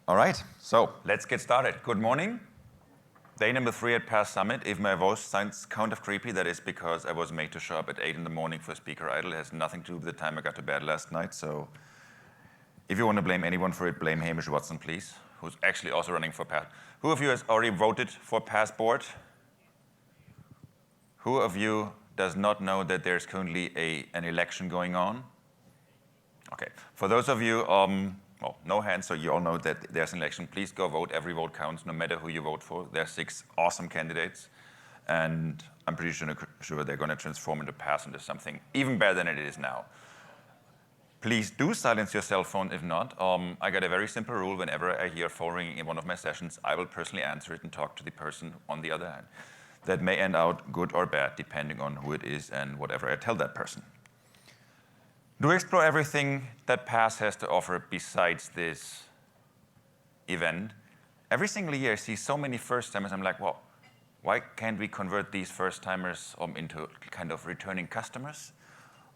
All right, so let's get started. Good morning. Day number 3 at PaaS Summit. If my voice sounds kind of creepy, that is because I was made to show up at 8 in the morning for Speaker Idle. It has nothing to do with the time I got to bed last night. So if you want to blame anyone for it, blame Hamish Watson, please, who's actually also running for PaaS. Who of you has already voted for PaaS board? Who of you does not know that there's currently an election going on? Okay, for those of you, well, no hands, so you all know that there's an election. Please go vote. Every vote counts, no matter who you vote for. There are 6 awesome candidates, and I'm pretty sure they're going to transform into PaaS into something even better than it is now. Please do silence your cell phone if not. I got a very simple rule. Whenever I hear phone ringing in one of my sessions, I will personally answer it and talk to the person on the other hand. That may end out good or bad, depending on who it is and whatever I tell that person. To explore everything that PaaS has to offer besides this event, every single year I see so many first-timers. I'm like, well, why can't we convert these first-timers into kind of returning customers?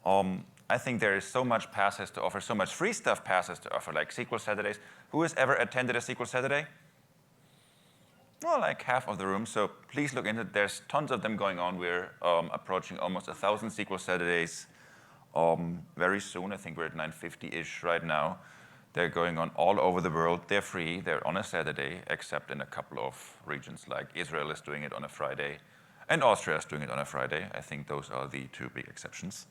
I think there is so much PaaS has to offer, so much free stuff PaaS has to offer, like SQL Saturdays. Who has ever attended a SQL Saturday? Well, like half of the room, so please look into it. There's tons of them going on. We're approaching almost 1,000 SQL Saturdays very soon. I think we're at 950-ish right now. They're going on all over the world. They're free. They're on a Saturday, except in a couple of regions, like Israel is doing it on a Friday, and Austria is doing it on a Friday. I think those are the 2 big exceptions.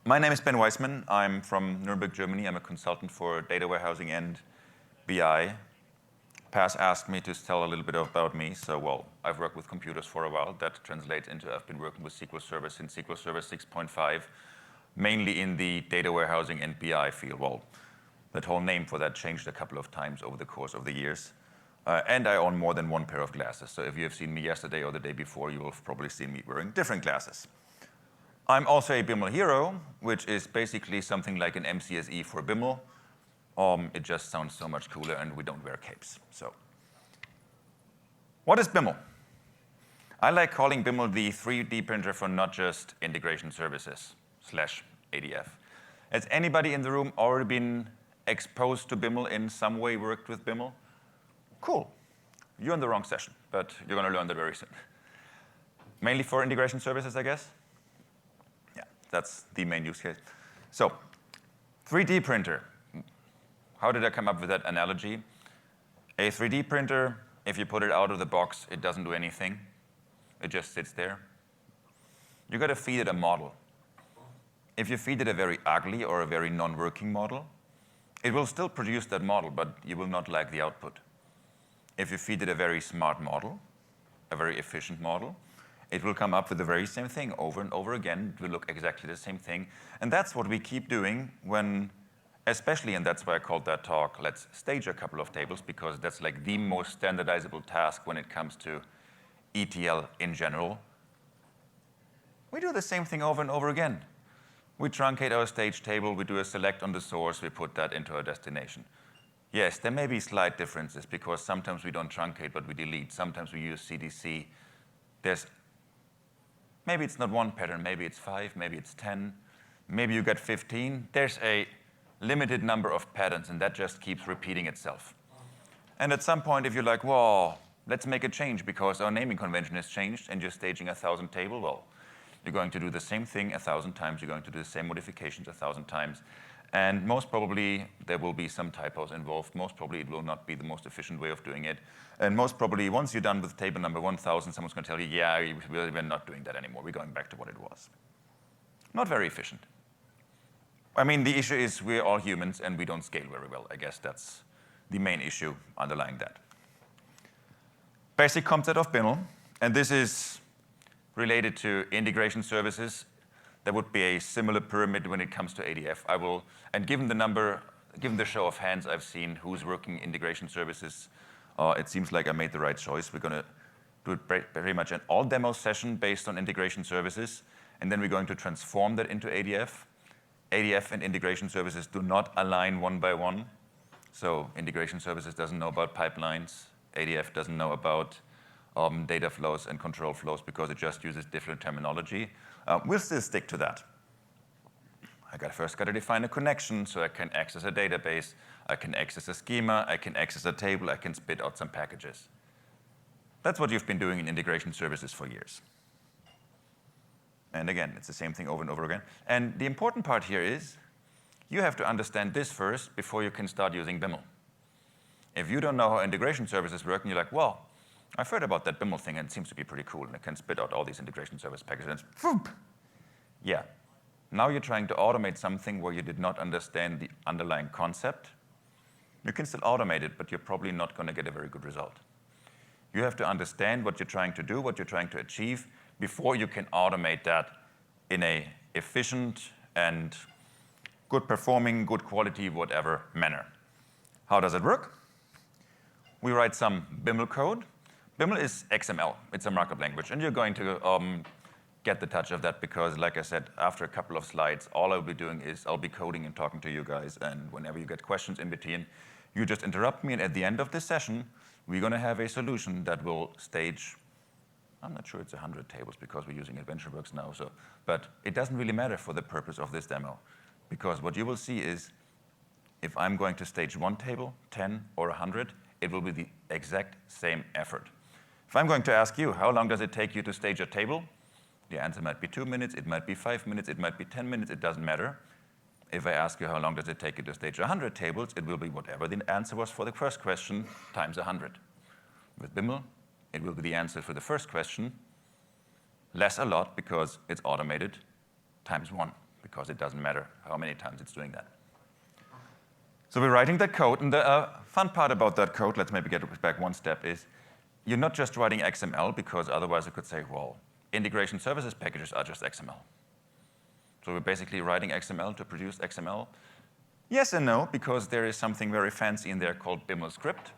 My name is Ben Weissman. I'm from Nuremberg, Germany. I'm a consultant for data warehousing and BI. PaaS asked me to tell a little bit about me. So, well, I've worked with computers for a while. That translates into I've been working with SQL Server since SQL Server 6.5, mainly in the data warehousing and BI field. Well, that whole name for that changed a couple of times over the course of the years. And I own more than 1 pair of glasses. So if you have seen me yesterday or the day before, you will have probably seen me wearing different glasses. I'm also a Biml hero, which is basically something like an MCSE for Biml. It just sounds so much cooler, and we don't wear capes. So, what is Biml? I like calling Biml the 3D printer for not just integration services / ADF. Has anybody in the room already been exposed to Biml in some way, worked with Biml? Cool. You're in the wrong session, but you're going to learn that very soon. Mainly for integration services, I guess? Yeah, that's the main use case. So, 3D printer. How did I come up with that analogy? A 3D printer, if you put it out of the box, it doesn't do anything. It just sits there. You got to feed it a model. If you feed it a very ugly or a very non-working model, it will still produce that model, but you will not like the output. If you feed it a very smart model, a very efficient model, it will come up with the very same thing over and over again. It will look exactly the same thing. And that's what we keep doing when especially, and that's why I called that talk, let's stage a couple of tables, because that's like the most standardizable task when it comes to ETL in general. We do the same thing over and over again. We truncate our stage table, we do a select on the source, we put that into our destination. Yes, there may be slight differences, because sometimes we don't truncate, but we delete. Sometimes we use CDC. Maybe it's not 1 pattern, maybe it's 5, maybe it's 10, maybe you get 15. There's a limited number of patterns, and that just keeps repeating itself. And at some point, if you're like, well, let's make a change because our naming convention has changed and you're staging 1,000 table, well, you're going to do the same thing 1,000 times. You're going to do the same modifications 1,000 times. And most probably, there will be some typos involved. Most probably, it will not be the most efficient way of doing it. And most probably, once you're done with table number 1,000, someone's going to tell you, yeah, we're not doing that anymore. We're going back to what it was. Not very efficient. I mean, the issue is we're all humans and we don't scale very well. I guess that's the main issue underlying that. Basic concept of Biml, and this is related to integration services. There would be a similar pyramid when it comes to ADF. And given the show of hands I've seen who's working integration services, it seems like I made the right choice. We're going to do it very much an all demo session based on integration services, and then we're going to transform that into ADF. ADF and integration services do not align one by one. So integration services doesn't know about pipelines. ADF doesn't know about data flows and control flows because it just uses different terminology. We'll still stick to that. I first got to define a connection so I can access a database. I can access a schema, I can access a table, I can spit out some packages. That's what you've been doing in integration services for years. And again, it's the same thing over and over again. And the important part here is you have to understand this first before you can start using Biml. If you don't know how integration services work, and you're like, well, I've heard about that Biml thing, and it seems to be pretty cool, and it can spit out all these integration service packages, and yeah. Now you're trying to automate something where you did not understand the underlying concept. You can still automate it, but you're probably not going to get a very good result. You have to understand what you're trying to do, what you're trying to achieve, before you can automate that in a efficient and good performing, good quality, whatever manner. How does it work? We write some Biml code. Biml is XML. It's a markup language. And you're going to get the touch of that because, like I said, after a couple of slides, all I'll be doing is I'll be coding and talking to you guys. And whenever you get questions in between, you just interrupt me. And at the end of this session, we're going to have a solution that will stage, I'm not sure it's 100 tables because we're using AdventureWorks now. But it doesn't really matter for the purpose of this demo. Because what you will see is if I'm going to stage 1 table, 10, or 100, it will be the exact same effort. If I'm going to ask you, how long does it take you to stage a table? The answer might be 2 minutes, it might be 5 minutes, it might be 10 minutes, it doesn't matter. If I ask you how long does it take you to stage 100 tables, it will be whatever the answer was for the first question times 100. With Biml, it will be the answer for the first question, less a lot because it's automated, times 1, because it doesn't matter how many times it's doing that. So we're writing that code, and the fun part about that code, let's maybe get back one step, is you're not just writing XML, because otherwise I could say, well, integration services packages are just XML. So we're basically writing XML to produce XML. Yes and no, because there is something very fancy in there called Biml script.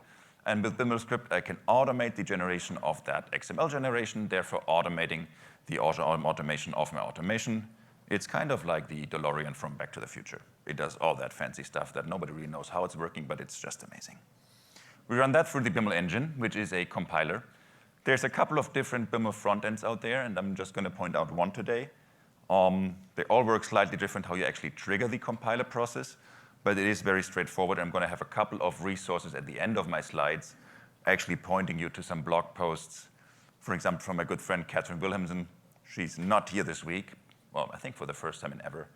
And with Biml script, I can automate the generation of that XML generation, therefore automating the automation of my automation. It's kind of like the DeLorean from Back to the Future. It does all that fancy stuff that nobody really knows how it's working, but it's just amazing. We run that through the Biml engine, which is a compiler. There's a couple of different Biml frontends out there, and I'm just going to point out one today. They all work slightly different how you actually trigger the compiler process, but it is very straightforward. I'm going to have a couple of resources at the end of my slides actually pointing you to some blog posts, for example, from my good friend Catherine Wilhelmsen. She's not here this week, well, I think for the first time in ever,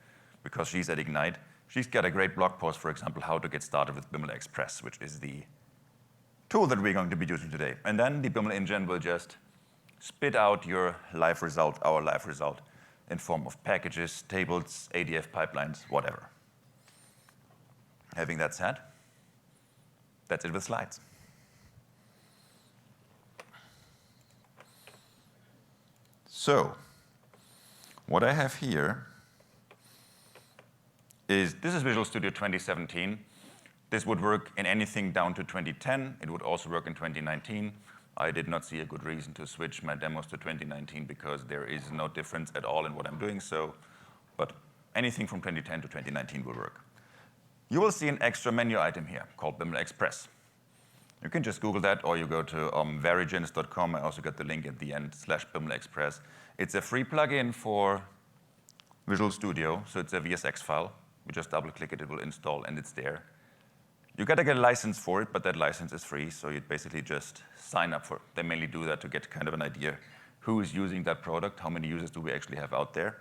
because she's at Ignite. She's got a great blog post, for example, how to get started with Biml Express, which is the tool that we're going to be using today. And then the Biml engine will just spit out your live result, our live result, in form of packages, tables, ADF pipelines, whatever. Having that said, that's it with slides. So what I have here is, this is Visual Studio 2017. This would work in anything down to 2010. It would also work in 2019. I did not see a good reason to switch my demos to 2019 because there is no difference at all in what I'm doing. But anything from 2010 to 2019 will work. You will see an extra menu item here called Biml Express. You can just Google that, or you go to varigens.com. I also got the link at the end, /Biml Express. It's a free plugin for Visual Studio, so it's a VSX file. We just double-click it, it will install, and it's there. You got to get a license for it, but that license is free, so you basically just sign up for it. They mainly do that to get kind of an idea who is using that product, how many users do we actually have out there,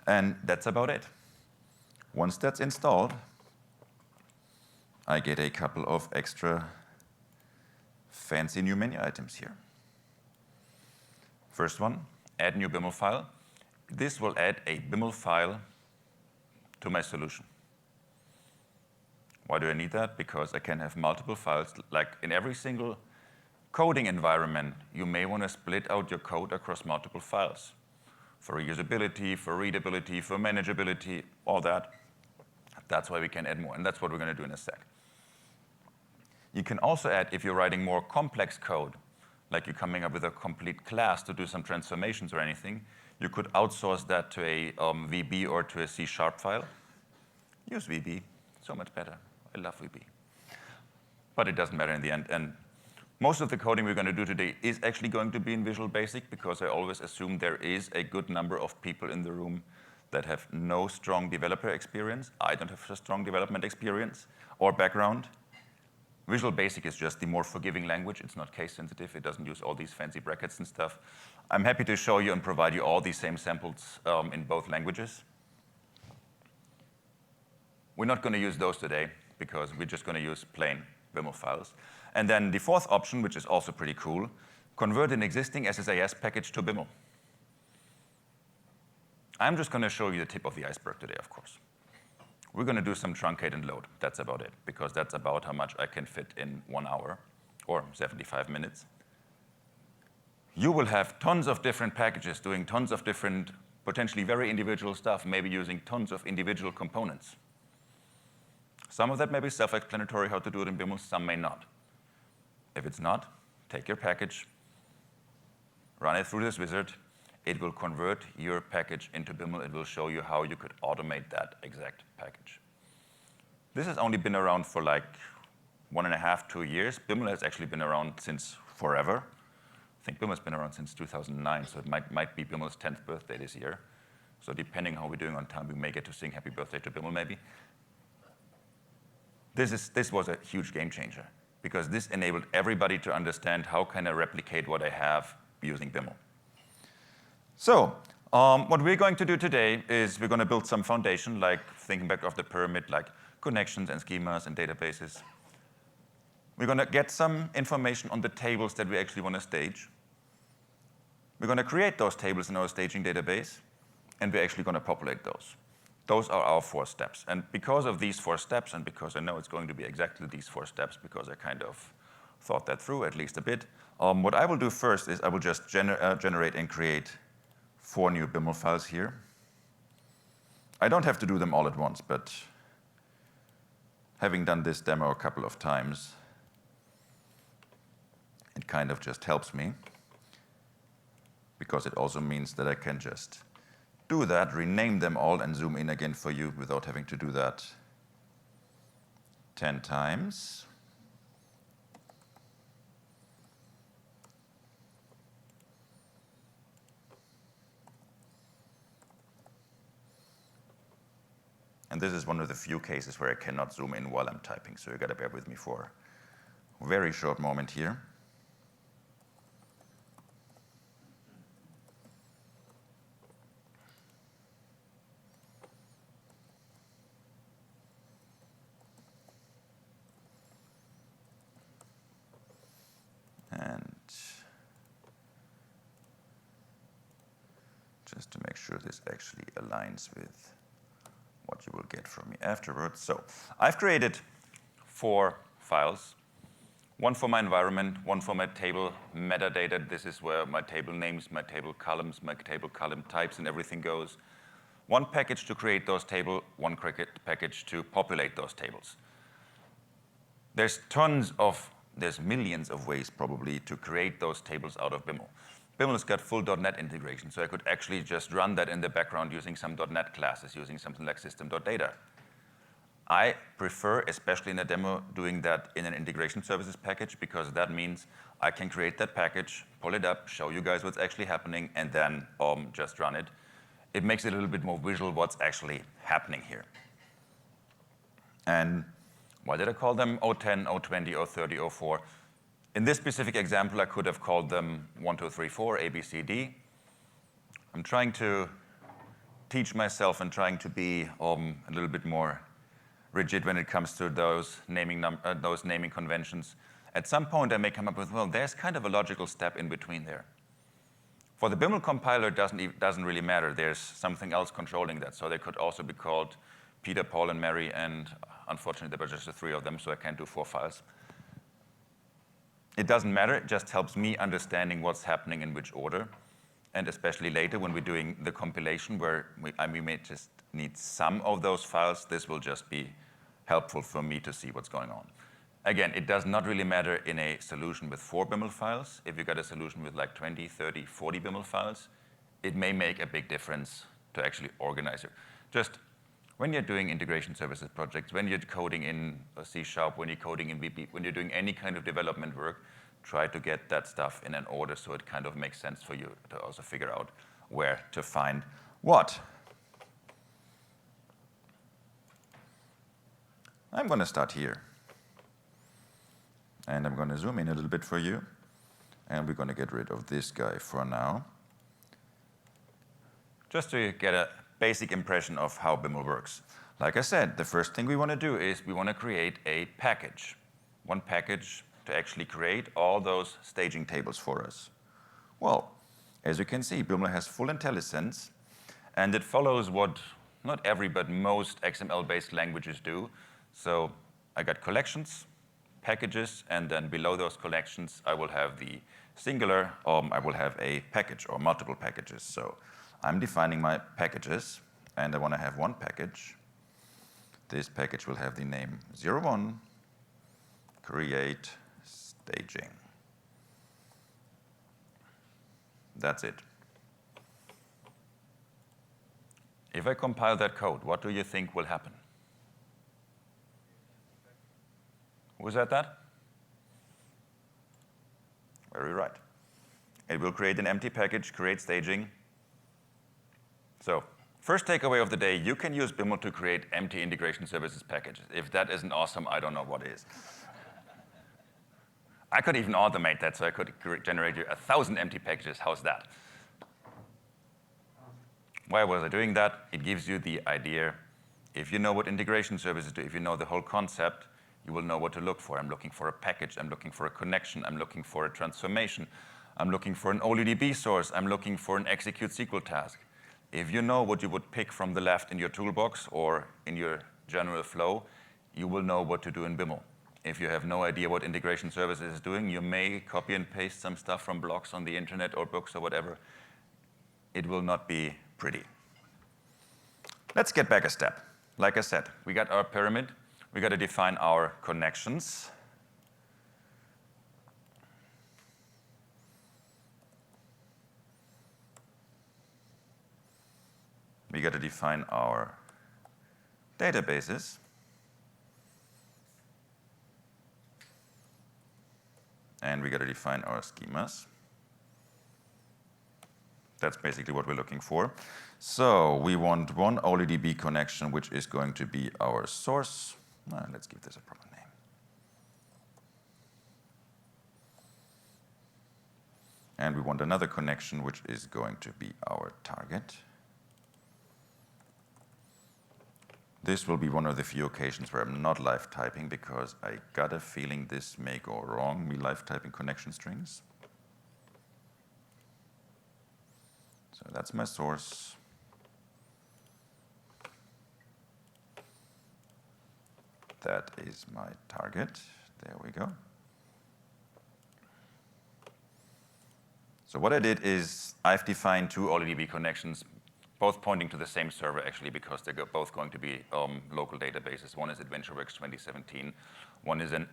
and that's about it. Once that's installed, I get a couple of extra fancy new menu items here. First one, add new Biml file. This will add a Biml file to my solution. Why do I need that? Because I can have multiple files. Like in every single coding environment, you may want to split out your code across multiple files for usability, for readability, for manageability, all that. That's why we can add more, and that's what we're going to do in a sec. You can also add, if you're writing more complex code, like you're coming up with a complete class to do some transformations or anything, you could outsource that to a VB or to a C# file. Use VB, so much better. I love VB. But it doesn't matter in the end. And most of the coding we're going to do today is actually going to be in Visual Basic, because I always assume there is a good number of people in the room that have no strong developer experience. I don't have a strong development experience or background. Visual Basic is just the more forgiving language. It's not case sensitive. It doesn't use all these fancy brackets and stuff. I'm happy to show you and provide you all these same samples in both languages. We're not going to use those today because we're just going to use plain Biml files. And then the fourth option, which is also pretty cool, convert an existing SSIS package to Biml. I'm just going to show you the tip of the iceberg today, of course. We're going to do some truncate and load. That's about it, because that's about how much I can fit in 1 hour or 75 minutes. You will have tons of different packages doing tons of different, potentially very individual stuff, maybe using tons of individual components. Some of that may be self-explanatory how to do it in Biml, some may not. If it's not, take your package, run it through this wizard. It will convert your package into Biml. It will show you how you could automate that exact package. This has only been around for like 1.5, 2 years. Biml has actually been around since forever. I think Biml has been around since 2009, so it might be Biml's 10th birthday this year. So depending how we're doing on time, we may get to sing happy birthday to Biml maybe. This was a huge game changer, because this enabled everybody to understand how can I replicate what I have using Biml. So what we're going to do today is we're going to build some foundation, like thinking back of the pyramid, like connections and schemas and databases. We're going to get some information on the tables that we actually want to stage. We're going to create those tables in our staging database, and we're actually going to populate those. Those are our 4 steps. And because of these 4 steps, and because I know it's going to be exactly these 4 steps, because I kind of thought that through at least a bit, what I will do first is I will just generate and create 4 new Biml files here. I don't have to do them all at once, but having done this demo a couple of times, it kind of just helps me, because it also means that I can just do that, rename them all, and zoom in again for you without having to do that 10 times. And this is one of the few cases where I cannot zoom in while I'm typing, so you got to bear with me for a very short moment here. And just to make sure this actually aligns with what you will get from me afterwards. So I've created 4 files, one for my environment, one for my table metadata. This is where my table names, my table columns, my table column types, and everything goes. One package to create those tables, one package to populate those tables. There's millions of ways probably to create those tables out of Biml. Biml has got full .NET integration, so I could actually just run that in the background using some .NET classes, using something like system.data. I prefer, especially in a demo, doing that in an integration services package, because that means I can create that package, pull it up, show you guys what's actually happening, and then just run it. It makes it a little bit more visual what's actually happening here. And why did I call them 010, 020, 030, 04? In this specific example, I could have called them 1, 2, 3, 4, A, B, C, D. I'm trying to teach myself and trying to be a little bit more rigid when it comes to those naming conventions. At some point, I may come up with, well, there's kind of a logical step in between there. For the Biml compiler, it doesn't really matter. There's something else controlling that. So they could also be called Peter, Paul, and Mary, and unfortunately, there were just the 3 of them, so I can't do 4 files. It doesn't matter. It just helps me understanding what's happening in which order. And especially later when we're doing the compilation, where we may just need some of those files, this will just be helpful for me to see what's going on. Again, it does not really matter in a solution with 4 Biml files. If you've got a solution with like 20, 30, 40 Biml files, it may make a big difference to actually organize it. Just when you're doing integration services projects, when you're coding in C#, when you're coding in VB, when you're doing any kind of development work, try to get that stuff in an order so it kind of makes sense for you to also figure out where to find what. I'm going to start here. And I'm going to zoom in a little bit for you. And we're going to get rid of this guy for now, just to get a basic impression of how Biml works. Like I said, the first thing we want to do is we want to create a package. One package to actually create all those staging tables for us. Well, as you can see, Biml has full IntelliSense, and it follows what not every, but most XML-based languages do. So I got collections, packages, and then below those collections, I will have the singular, I will have a package or multiple packages. So I'm defining my packages, and I want to have one package. This package will have the name 01, create staging. That's it. If I compile that code, what do you think will happen? Who said that? Very right. It will create an empty package, create staging. So first takeaway of the day, you can use Biml to create empty integration services packages. If that isn't awesome, I don't know what is. I could even automate that, so I could generate you 1,000 empty packages. How's that? Why was I doing that? It gives you the idea. If you know what integration services do, if you know the whole concept, you will know what to look for. I'm looking for a package. I'm looking for a connection. I'm looking for a transformation. I'm looking for an OLEDB source. I'm looking for an execute SQL task. If you know what you would pick from the left in your toolbox or in your general flow, you will know what to do in Biml. If you have no idea what integration services is doing, you may copy and paste some stuff from blogs on the internet or books or whatever. It will not be pretty. Let's get back a step. Like I said, we got our pyramid. We got to define our connections. We got to define our databases. And we got to define our schemas. That's basically what we're looking for. So we want one OLEDB connection, which is going to be our source. Let's give this a proper name. And we want another connection, which is going to be our target. This will be one of the few occasions where I'm not live typing, because I got a feeling this may go wrong, me live typing connection strings. So that's my source. That is my target. There we go. So what I did is I've defined two OLEDB connections, both pointing to the same server, actually, because they're both going to be local databases. One is AdventureWorks 2017. One is an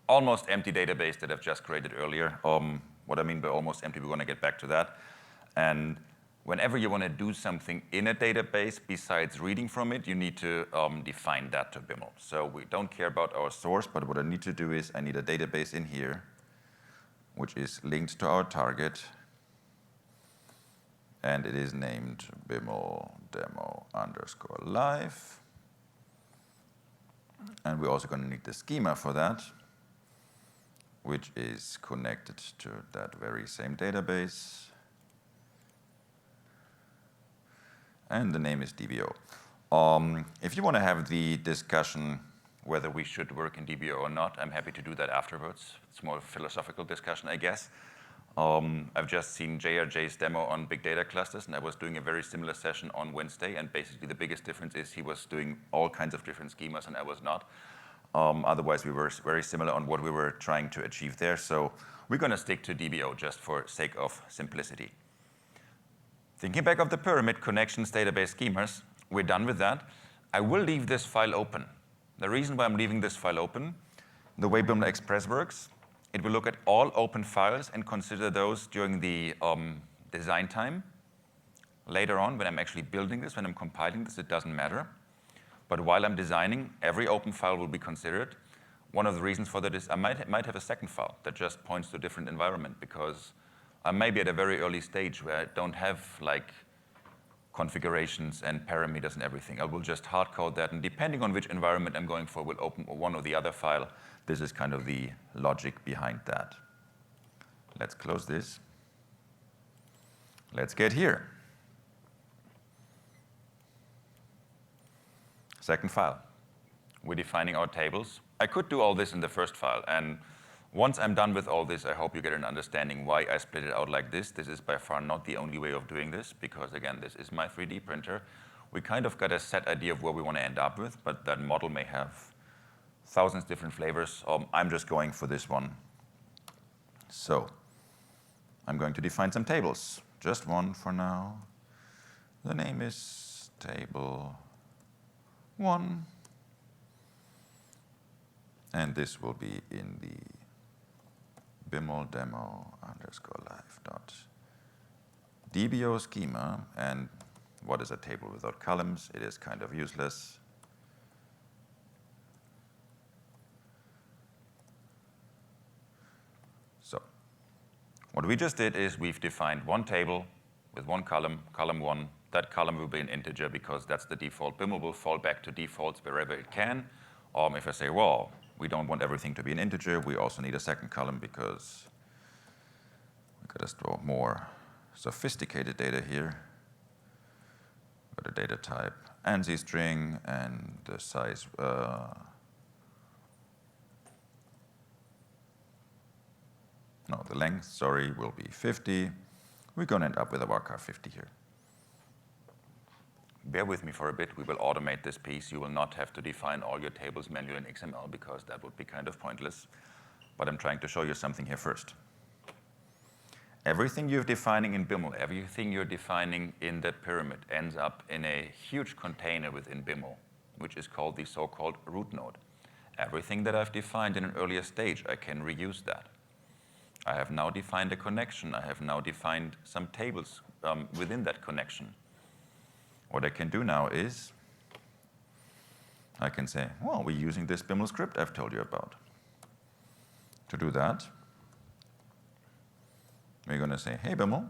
almost empty database that I've just created earlier. What I mean by almost empty, we're going to get back to that. And whenever you want to do something in a database besides reading from it, you need to define that to Biml. So we don't care about our source, but what I need to do is I need a database in here, which is linked to our target. And it is named Biml demo _ live. And we're also going to need the schema for that, which is connected to that very same database. And the name is DBO. If you want to have the discussion whether we should work in DBO or not, I'm happy to do that afterwards. It's more a philosophical discussion, I guess. I've just seen JRJ's demo on big data clusters, and I was doing a very similar session on Wednesday, and basically the biggest difference is he was doing all kinds of different schemas and I was not. Otherwise, we were very similar on what we were trying to achieve there. So we're going to stick to DBO just for sake of simplicity. Thinking back of the pyramid, connections, database, schemas, we're done with that. I will leave this file open. The reason why I'm leaving this file open, the way Biml Express works, it will look at all open files and consider those during the design time. Later on, when I'm actually building this, when I'm compiling this, it doesn't matter. But while I'm designing, every open file will be considered. One of the reasons for that is I might have a second file that just points to a different environment, because I may be at a very early stage where I don't have like configurations and parameters and everything. I will just hard code that, and depending on which environment I'm going for, we'll open one or the other file. This is kind of the logic behind that. Let's close this. Let's get here. Second file. We're defining our tables. I could do all this in the first file, and once I'm done with all this, I hope you get an understanding why I split it out like this. This is by far not the only way of doing this, because again, this is my 3D printer. We kind of got a set idea of where we want to end up with, but that model may have thousands of different flavors. I'm just going for this one. So I'm going to define some tables. Just one for now. The name is table 1. And this will be in the Biml demo underscore live dot DBO schema. And what is a table without columns? It is kind of useless. So what we just did is we've defined one table with one column, column 1. That column will be an integer because that's the default. Biml will fall back to defaults wherever it can. If I say, well, we don't want everything to be an integer, we also need a second column because we've got to store more sophisticated data here. Got a data type ANSI string, and the size the length, sorry, will be 50. We're going to end up with a varchar 50 here. Bear with me for a bit. We will automate this piece. You will not have to define all your tables manually in XML because that would be kind of pointless. But I'm trying to show you something here first. Everything you're defining in Biml, everything you're defining in that pyramid ends up in a huge container within Biml, which is called the so-called root node. Everything that I've defined in an earlier stage, I can reuse that. I have now defined a connection. I have now defined some tables within that connection. What I can do now is I can say, well, we're using this Biml script I've told you about. To do that, we're going to say, hey, Biml,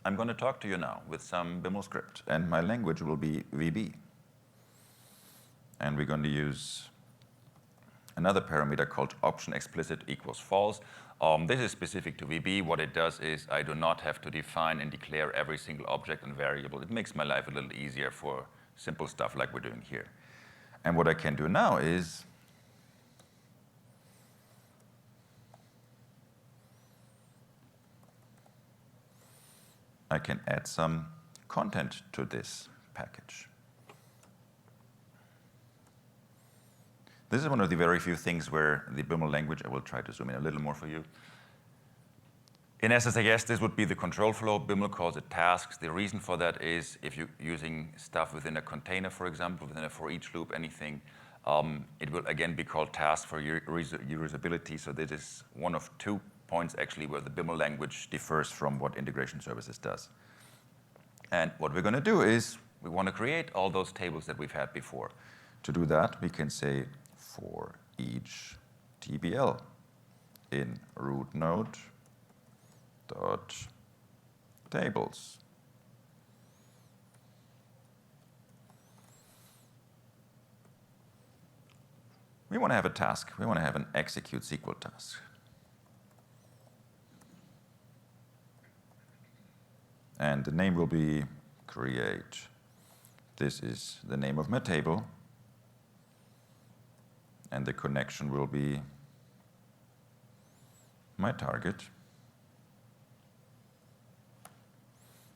I'm going to talk to you now with some Biml script, and my language will be VB. And we're going to use another parameter called option explicit equals false. This is specific to VB. What it does is I do not have to define and declare every single object and variable. It makes my life a little easier for simple stuff like we're doing here. And what I can do now is I can add some content to this package. This is one of the very few things where the Biml language, I will try to zoom in a little more for you. In SSIS, this would be the control flow. Biml calls it tasks. The reason for that is if you're using stuff within a container, for example, within a for each loop, anything, it will again be called tasks for reusability. So this is one of 2 points actually where the Biml language differs from what integration services does. And what we're going to do is we want to create all those tables that we've had before. To do that, we can say for each TBL in root node dot tables. We want to have a task. We want to have an execute SQL task. And the name will be create. This is the name of my table. And the connection will be my target.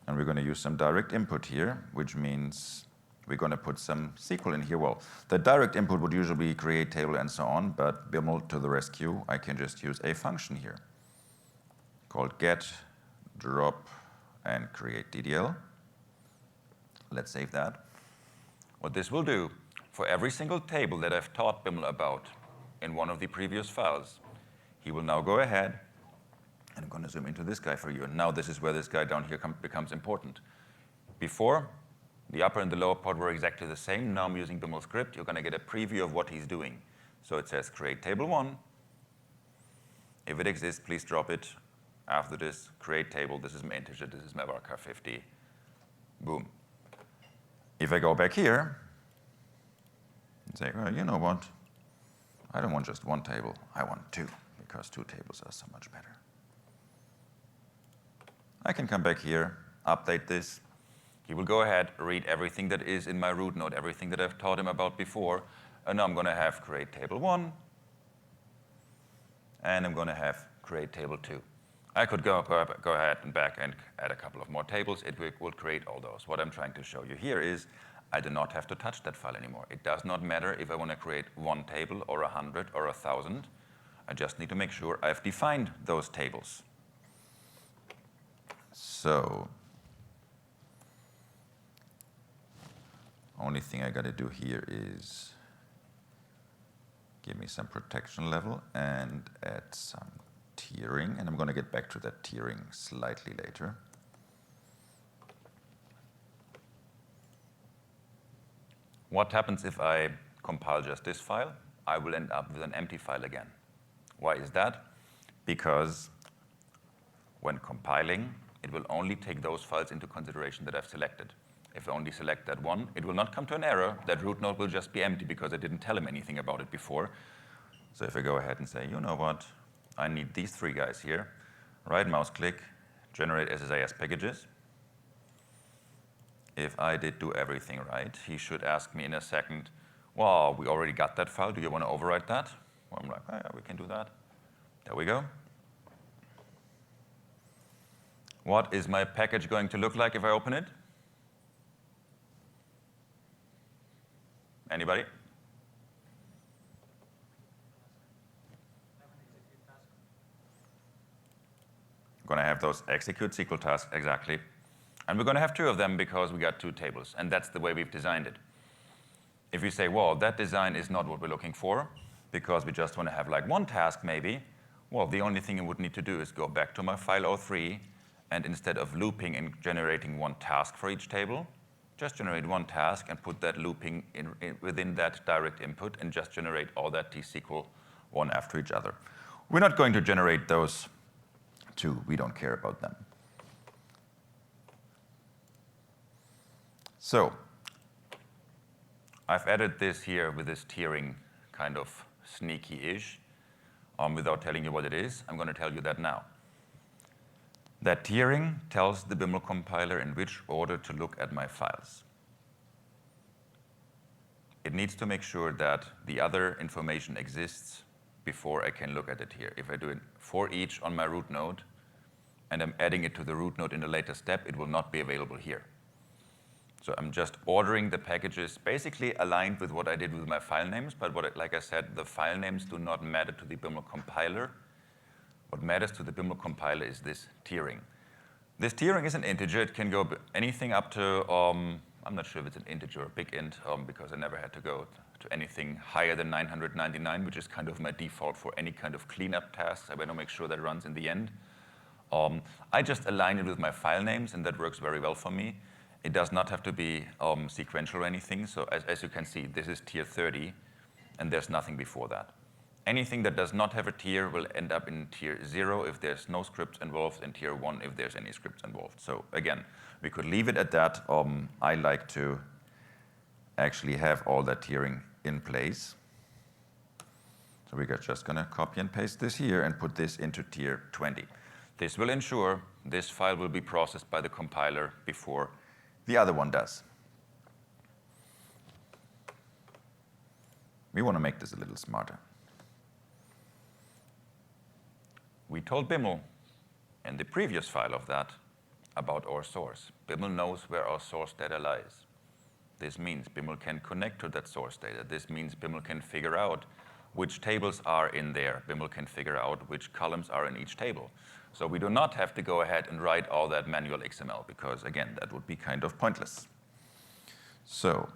And we're going to use some direct input here, which means we're going to put some SQL in here. Well, the direct input would usually be create table and so on, but Biml to the rescue, I can just use a function here called get, drop, and create DDL. Let's save that. What this will do, for every single table that I've taught Biml about in one of the previous files, he will now go ahead, and I'm going to zoom into this guy for you. And now this is where this guy down here becomes important. Before, the upper and the lower part were exactly the same. Now I'm using Biml script. You're going to get a preview of what he's doing. So it says create table 1. If it exists, please drop it. After this, create table. This is my integer. This is my varchar 50. Boom. If I go back here and say, well, you know what? I don't want just one table. I want two, because two tables are so much better. I can come back here, update this. He will go ahead, read everything that is in my root node, everything that I've taught him about before. And now I'm going to have create table 1. And I'm going to have create table 2. I could go ahead and back and add a couple of more tables. It will create all those. What I'm trying to show you here is I do not have to touch that file anymore. It does not matter if I want to create one table or 100 or 1,000. I just need to make sure I've defined those tables. So only thing I got to do here is give me some protection level and add some tiering. And I'm going to get back to that tiering slightly later. What happens if I compile just this file? I will end up with an empty file again. Why is that? Because when compiling, it will only take those files into consideration that I've selected. If I only select that one, it will not come to an error. That root node will just be empty because I didn't tell him anything about it before. So if I go ahead and say, you know what? I need these 3 guys here. Right mouse click, generate SSIS packages. If I did do everything right, he should ask me in a second, well, we already got that file. Do you want to overwrite that? Well, I'm like, oh, yeah, we can do that. There we go. What is my package going to look like if I open it? Anybody? I'm going to have those execute SQL tasks, exactly. And we're going to have 2 of them because we got 2 tables. And that's the way we've designed it. If you say, well, that design is not what we're looking for, because we just want to have like 1 task maybe, well, the only thing you would need to do is go back to my file 03, and instead of looping and generating 1 task for each table, just generate 1 task and put that looping within that direct input and just generate all that T-SQL one after each other. We're not going to generate those 2. We don't care about them. So I've added this here with this tiering kind of sneaky-ish without telling you what it is. I'm going to tell you that now. That tiering tells the Biml compiler in which order to look at my files. It needs to make sure that the other information exists before I can look at it here. If I do it for each on my root node, and I'm adding it to the root node in a later step, it will not be available here. So I'm just ordering the packages basically aligned with what I did with my file names, but like I said, the file names do not matter to the Biml compiler. What matters to the Biml compiler is this tiering. This tiering is an integer. It can go anything up to, I'm not sure if it's an integer or big int, because I never had to go to anything higher than 999, which is kind of my default for any kind of cleanup tasks. I want to make sure that runs in the end. I just align it with my file names, and that works very well for me. It does not have to be sequential or anything. So as you can see, this is tier 30, and there's nothing before that. Anything that does not have a tier will end up in tier 0 if there's no scripts involved, and tier 1 if there's any scripts involved. So again, we could leave it at that. I like to actually have all that tiering in place. So we're just going to copy and paste this here and put this into tier 20. This will ensure this file will be processed by the compiler before the other one does. We want to make this a little smarter. We told Biml in the previous file of that about our source. Biml knows where our source data lies. This means Biml can connect to that source data. This means Biml can figure out which tables are in there. Biml can figure out which columns are in each table. So we do not have to go ahead and write all that manual XML because, again, that would be kind of pointless. So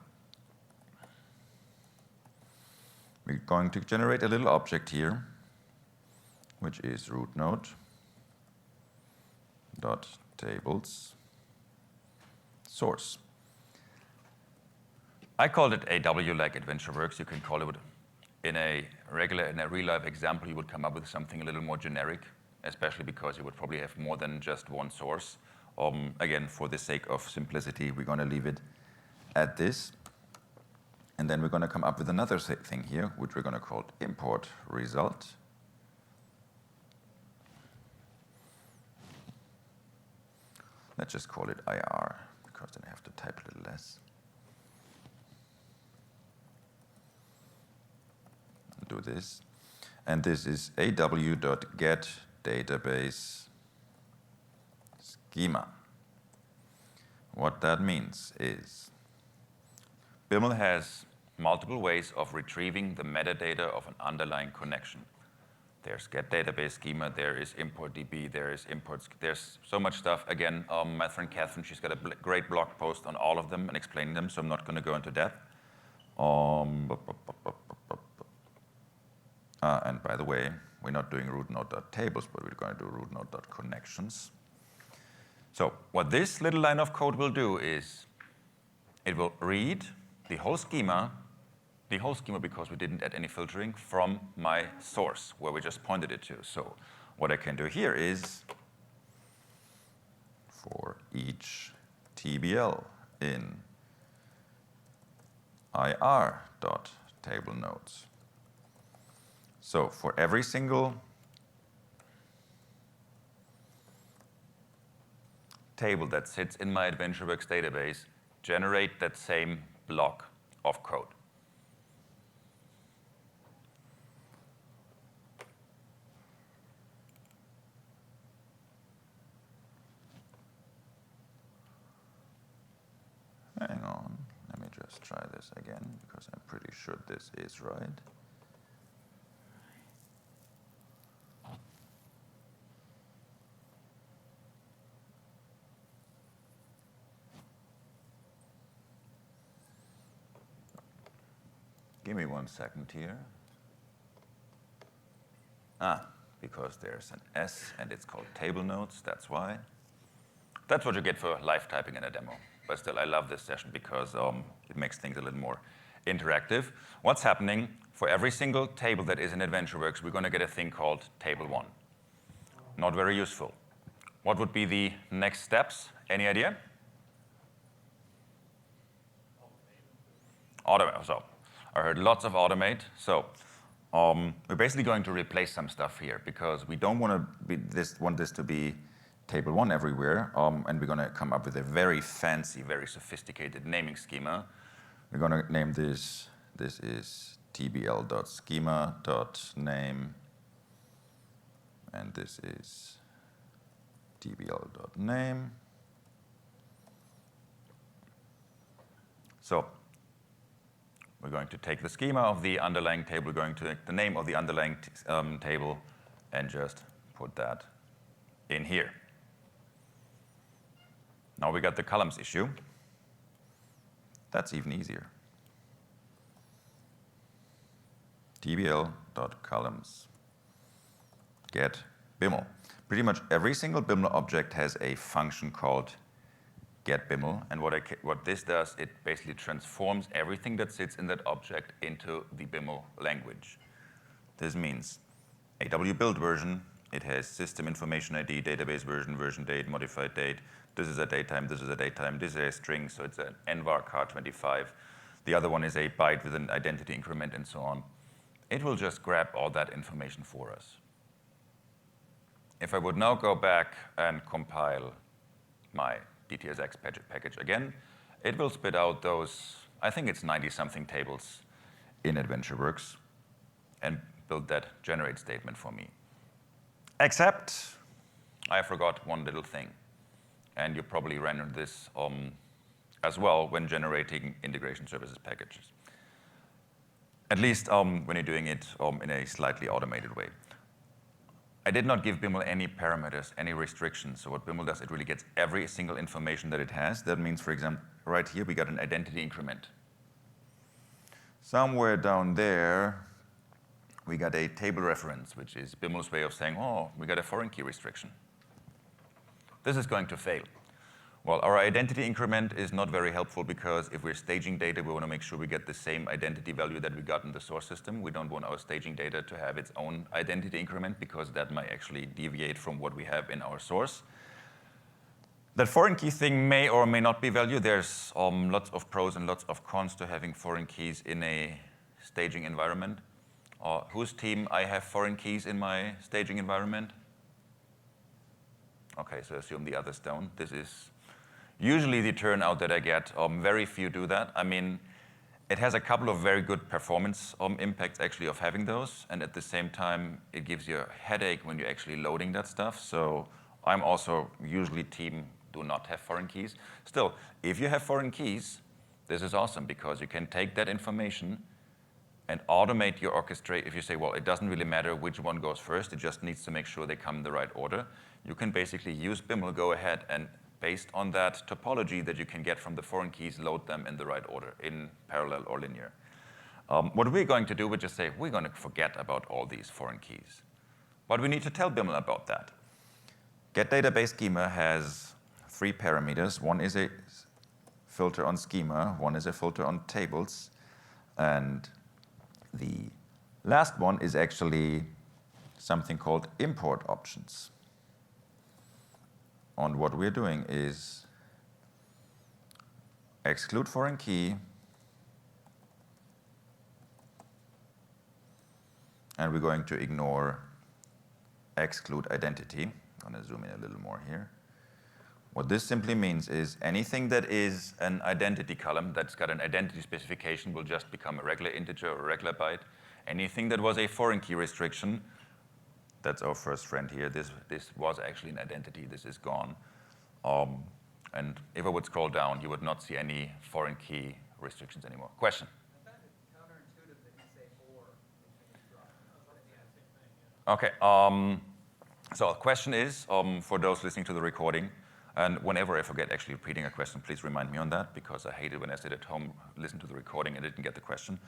we're going to generate a little object here, which is root node dot tables source. I called it AW like AdventureWorks. You can call it in a real life example, you would come up with something a little more generic, especially because you would probably have more than just one source. Again, for the sake of simplicity, we're going to leave it add this. And then we're going to come up with another thing here, which we're going to call import result. Let's just call it IR, because then I have to type a little less. Do this. And this is aw.getDatabase schema. What that means is Biml has multiple ways of retrieving the metadata of an underlying connection. There's getDatabase schema, there is importDB, there's so much stuff. Again, my friend Catherine, she's got a great blog post on all of them and explaining them, so I'm not going to go into depth. And by the way, we're not doing root node.tables, but we're going to do root node.connections. So what this little line of code will do is it will read the whole schema because we didn't add any filtering from my source where we just pointed it to. So what I can do here is for each TBL in ir.tableNodes. So for every single table that sits in my AdventureWorks database, generate that same block of code. Hang on, let me just try this again, because I'm pretty sure this is right. Give me 1 second here. Because there's an S and it's called table nodes, that's why. That's what you get for live typing in a demo. But still, I love this session because it makes things a little more interactive. What's happening? For every single table that is in AdventureWorks, we're going to get a thing called table 1. Not very useful. What would be the next steps? Any idea? Automate. So I heard lots of automate. So we're basically going to replace some stuff here because we don't want this to be table 1 everywhere, and we're going to come up with a very fancy, very sophisticated naming schema. We're going to name this is tbl.schema.name, and this is tbl.name. So we're going to take the schema of the underlying table, we're going to take the name of the underlying table, and just put that in here. Now we got the columns issue. That's even easier. tbl.columns get Biml. Pretty much every single Biml object has a function called get Biml, and what this does, it basically transforms everything that sits in that object into the Biml language. This means AW build version, it has system information ID, database version, version date, modified date. This is a datetime, this is a datetime, this is a string, so it's an nvar car25. The other one is a byte with an identity increment and so on. It will just grab all that information for us. If I would now go back and compile my DTSX package again, it will spit out those, I think it's 90-something tables in AdventureWorks and build that generate statement for me. Except I forgot one little thing. And you probably ran into this as well when generating integration services packages. At least when you're doing it in a slightly automated way. I did not give Biml any parameters, any restrictions. So what Biml does, it really gets every single information that it has. That means, for example, right here, we got an identity increment. Somewhere down there, we got a table reference, which is Biml's way of saying, oh, we got a foreign key restriction. This is going to fail. Well, our identity increment is not very helpful because if we're staging data, we want to make sure we get the same identity value that we got in the source system. We don't want our staging data to have its own identity increment because that might actually deviate from what we have in our source. That foreign key thing may or may not be value. There's lots of pros and lots of cons to having foreign keys in a staging environment. Whose team I have foreign keys in my staging environment? Okay, so assume the others don't. This is usually the turnout that I get. Very few do that. I mean, it has a couple of very good performance impacts actually of having those, and at the same time, it gives you a headache when you're actually loading that stuff. So I'm also usually team do not have foreign keys. Still, if you have foreign keys, this is awesome because you can take that information and automate your orchestrate. If you say, well, it doesn't really matter which one goes first, it just needs to make sure they come in the right order. You can basically use Biml, go ahead and based on that topology that you can get from the foreign keys, load them in the right order, in parallel or linear. What we're going to do, we just say, we're going to forget about all these foreign keys. But we need to tell Biml about that. GetDatabase schema has 3 parameters. One is a filter on schema, one is a filter on tables, and the last one is actually something called import options. And what we're doing is exclude foreign key, and we're going to ignore exclude identity. I'm going to zoom in a little more here. What this simply means is anything that is an identity column that's got an identity specification will just become a regular integer or a regular byte. Anything that was a foreign key restriction, that's our first friend here. This was actually an identity. This is gone. And if I would scroll down, you would not see any foreign key restrictions anymore. Question? I find it counterintuitive that you say or. Okay. So the question is, for those listening to the recording, and whenever I forget actually repeating a question, please remind me on that, because I hate it when I sit at home, listen to the recording, and didn't get the question.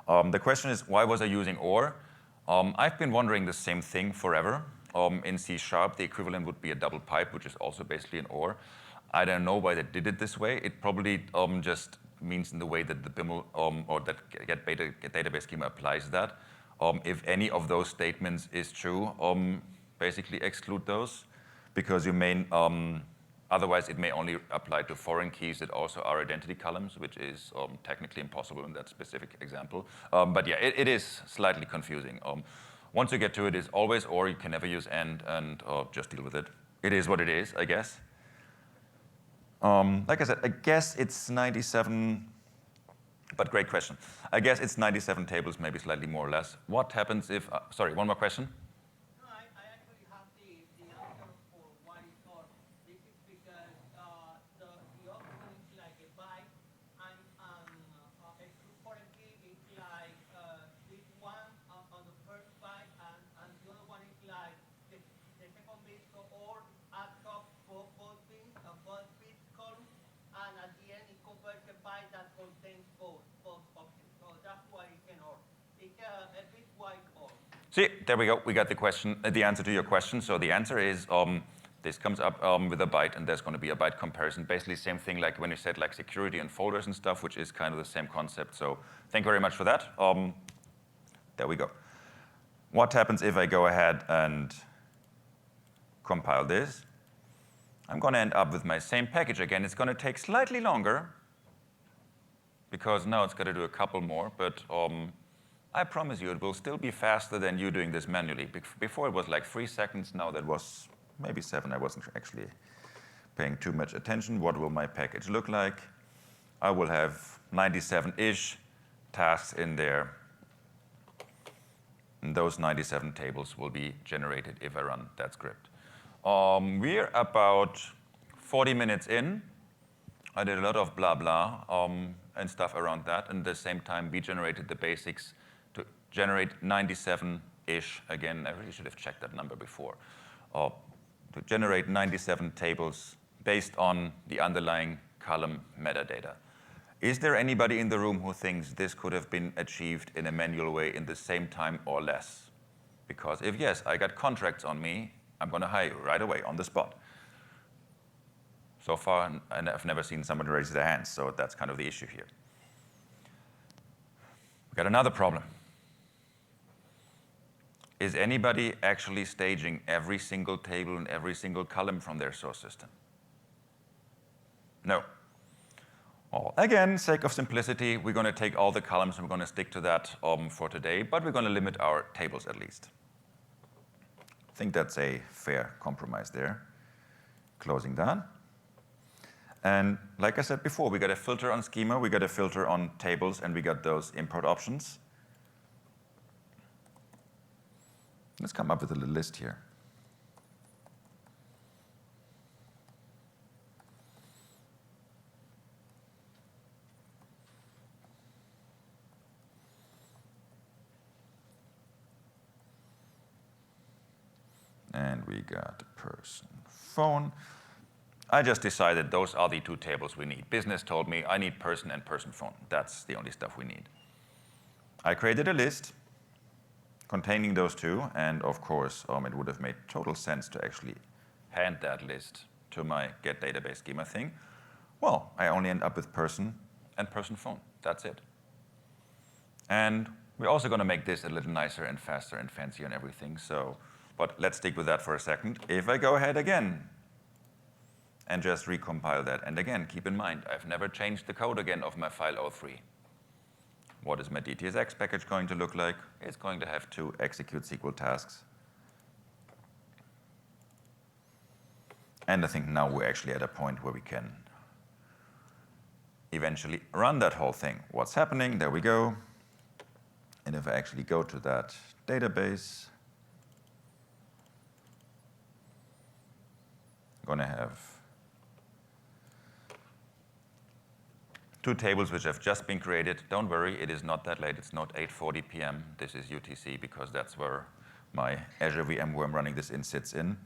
The question is, why was I using or? I've been wondering the same thing forever. In C#, the equivalent would be a double pipe, which is also basically an or. I don't know why they did it this way. It probably just means in the way that the Biml or that GetDatabase schema applies that. If any of those statements is true, basically exclude those, because you may otherwise, it may only apply to foreign keys that also are identity columns, which is technically impossible in that specific example. But yeah, it is slightly confusing. Once you get to it, it's always or. You can never use and just deal with it. It is what it is, I guess. Like I said, I guess it's 97, but great question. I guess it's 97 tables, maybe slightly more or less. What happens if, sorry, one more question? See, there we go. We got the question, the answer to your question. So the answer is this comes up with a byte, and there's going to be a byte comparison. Basically, same thing like when you said like security and folders and stuff, which is kind of the same concept. So thank you very much for that. There we go. What happens if I go ahead and compile this? I'm going to end up with my same package again. It's going to take slightly longer because now it's got to do a couple more, but I promise you it will still be faster than you doing this manually. Before it was like 3 seconds, now that was maybe 7. I wasn't actually paying too much attention. What will my package look like? I will have 97-ish tasks in there. And those 97 tables will be generated if I run that script. We're about 40 minutes in. I did a lot of blah, blah and stuff around that. And at the same time, we generated the basics to generate 97-ish. Again, I really should have checked that number before. To generate 97 tables based on the underlying column metadata. Is there anybody in the room who thinks this could have been achieved in a manual way in the same time or less? Because if yes, I got contracts on me, I'm going to hire you right away on the spot. So far, and I've never seen somebody raise their hands, so that's kind of the issue here. We've got another problem. Is anybody actually staging every single table and every single column from their source system? No. Well, again, sake of simplicity, we're going to take all the columns and we're going to stick to that for today, but we're going to limit our tables at least. I think that's a fair compromise there. Closing that. And like I said before, we got a filter on schema, we got a filter on tables, and we got those import options. Let's come up with a little list here. And we got person, phone. I just decided those are the two tables we need. Business told me I need person and person phone. That's the only stuff we need. I created a list containing those two, and of course, it would have made total sense to actually hand that list to my get database schema thing. Well, I only end up with person and person phone. That's it. And we're also going to make this a little nicer and faster and fancier and everything. But let's stick with that for a second. If I go ahead again and just recompile that, and again, keep in mind, I've never changed the code again of my file 03. What is my DTSX package going to look like? It's going to have to execute SQL tasks. And I think now we're actually at a point where we can eventually run that whole thing. What's happening? There we go. And if I actually go to that database, I'm going to have two tables which have just been created. Don't worry, it is not that late. It's not 8:40 p.m. This is UTC because that's where my Azure VM where I'm running this in sits in.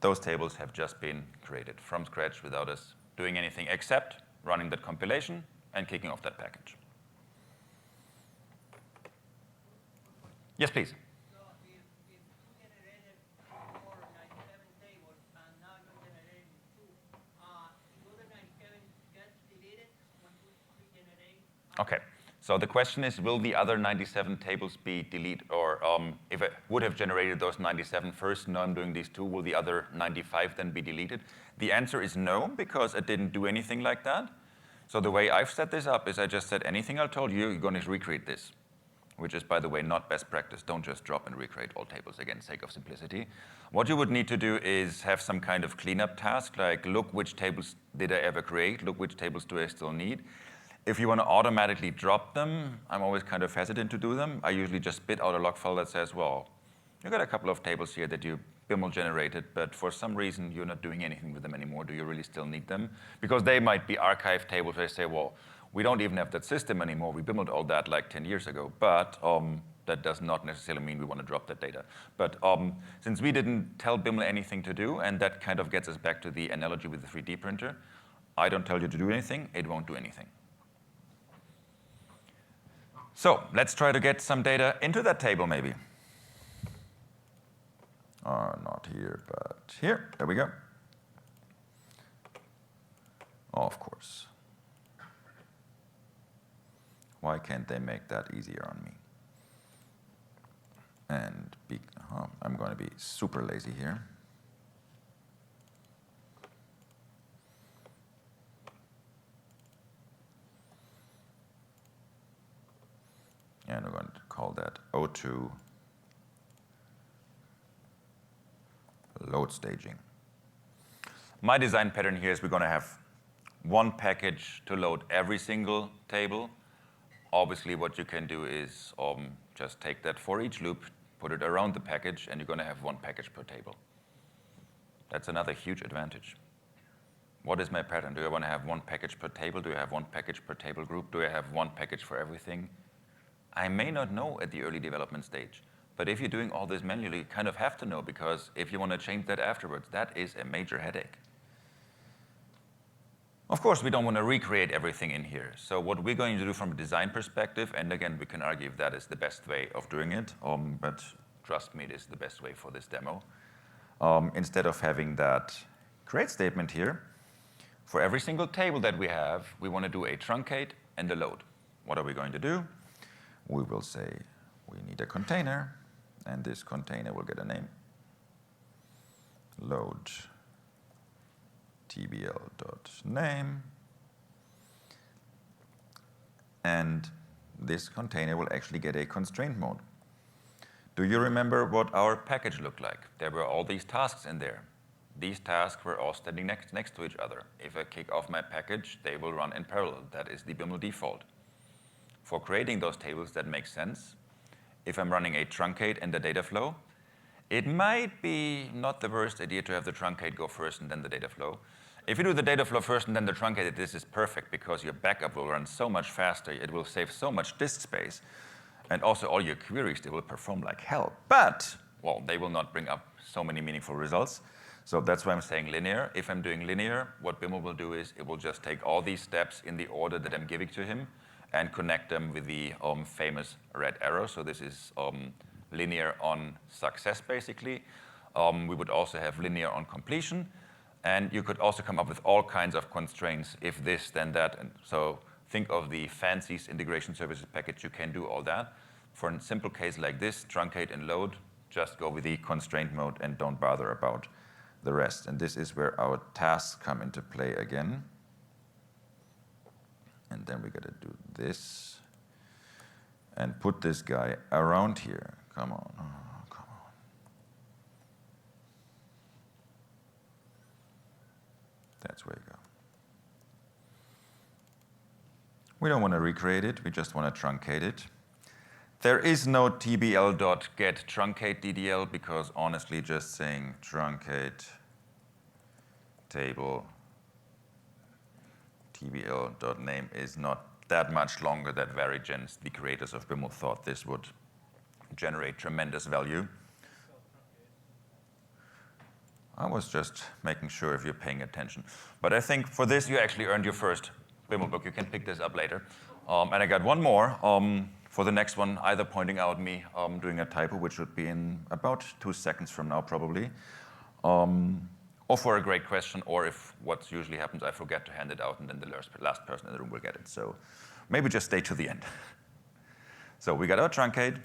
Those tables have just been created from scratch without us doing anything except running that compilation and kicking off that package. Yes, please. So if you generated 497 tables and now you're generating 2, the other 97 gets deleted when you regenerate? Okay. So the question is, will the other 97 tables be deleted? Or if I would have generated those 97 first, now I'm doing these two, will the other 95 then be deleted? The answer is no, because I didn't do anything like that. So the way I've set this up is I just said anything I told you, you're going to recreate this, which is, by the way, not best practice. Don't just drop and recreate all tables, again, sake of simplicity. What you would need to do is have some kind of cleanup task, like look which tables did I ever create, look which tables do I still need. If you want to automatically drop them, I'm always kind of hesitant to do them. I usually just spit out a log file that says, well, you got a couple of tables here that you Biml generated, but for some reason you're not doing anything with them anymore. Do you really still need them? Because they might be archived tables where they say, well, we don't even have that system anymore. We Bimled all that like 10 years ago. But that does not necessarily mean we want to drop that data. But since we didn't tell Biml anything to do, and that kind of gets us back to the analogy with the 3D printer, I don't tell you to do anything, it won't do anything. So let's try to get some data into that table maybe. Not here, but here. There we go. Oh, of course. Why can't they make that easier on me? And I'm going to be super lazy here. And we're going to call that O2 load staging. My design pattern here is we're going to have one package to load every single table. Obviously, what you can do is just take that for each loop, put it around the package, and you're going to have one package per table. That's another huge advantage. What is my pattern? Do I want to have one package per table? Do I have one package per table group? Do I have one package for everything? I may not know at the early development stage, but if you're doing all this manually, you kind of have to know, because if you want to change that afterwards, that is a major headache. Of course, we don't want to recreate everything in here. So what we're going to do from a design perspective, and again, we can argue if that is the best way of doing it, but trust me, it is the best way for this demo. Instead of having that create statement here, for every single table that we have, we want to do a truncate and a load. What are we going to do? We will say we need a container, and this container will get a name. Load tbl.name. And this container will actually get a constraint mode. Do you remember what our package looked like? There were all these tasks in there. These tasks were all standing next to each other. If I kick off my package, they will run in parallel. That is the Biml default. For creating those tables, that makes sense. If I'm running a truncate in the data flow, it might be not the worst idea to have the truncate go first and then the data flow. If you do the data flow first and then the truncate, this is perfect because your backup will run so much faster. It will save so much disk space. And also all your queries, they will perform like hell. But, well, they will not bring up so many meaningful results. So that's why I'm saying linear. If I'm doing linear, what Biml will do is it will just take all these steps in the order that I'm giving to him and connect them with the famous red arrow. So this is linear on success, basically. We would also have linear on completion. And you could also come up with all kinds of constraints, if this, then that. And so think of the fancy integration services package. You can do all that. For a simple case like this, truncate and load, just go with the constraint mode and don't bother about the rest. And this is where our tasks come into play again. And then we got to do this and put this guy around here. Come on. Oh, come on. That's where you go. We don't want to recreate it. We just want to truncate it. There is no tbl.get truncate DDL because honestly, just saying truncate table tbl.name is not that much longer that Varigens, the creators of Biml, thought this would generate tremendous value. I was just making sure if you're paying attention. But I think for this, you actually earned your first Biml book. You can pick this up later. And I got one more for the next one, either pointing out me doing a typo, which would be in about 2 seconds from now, probably, or for a great question, or if what usually happens, I forget to hand it out, and then the last person in the room will get it. So maybe just stay to the end. So we got our truncate.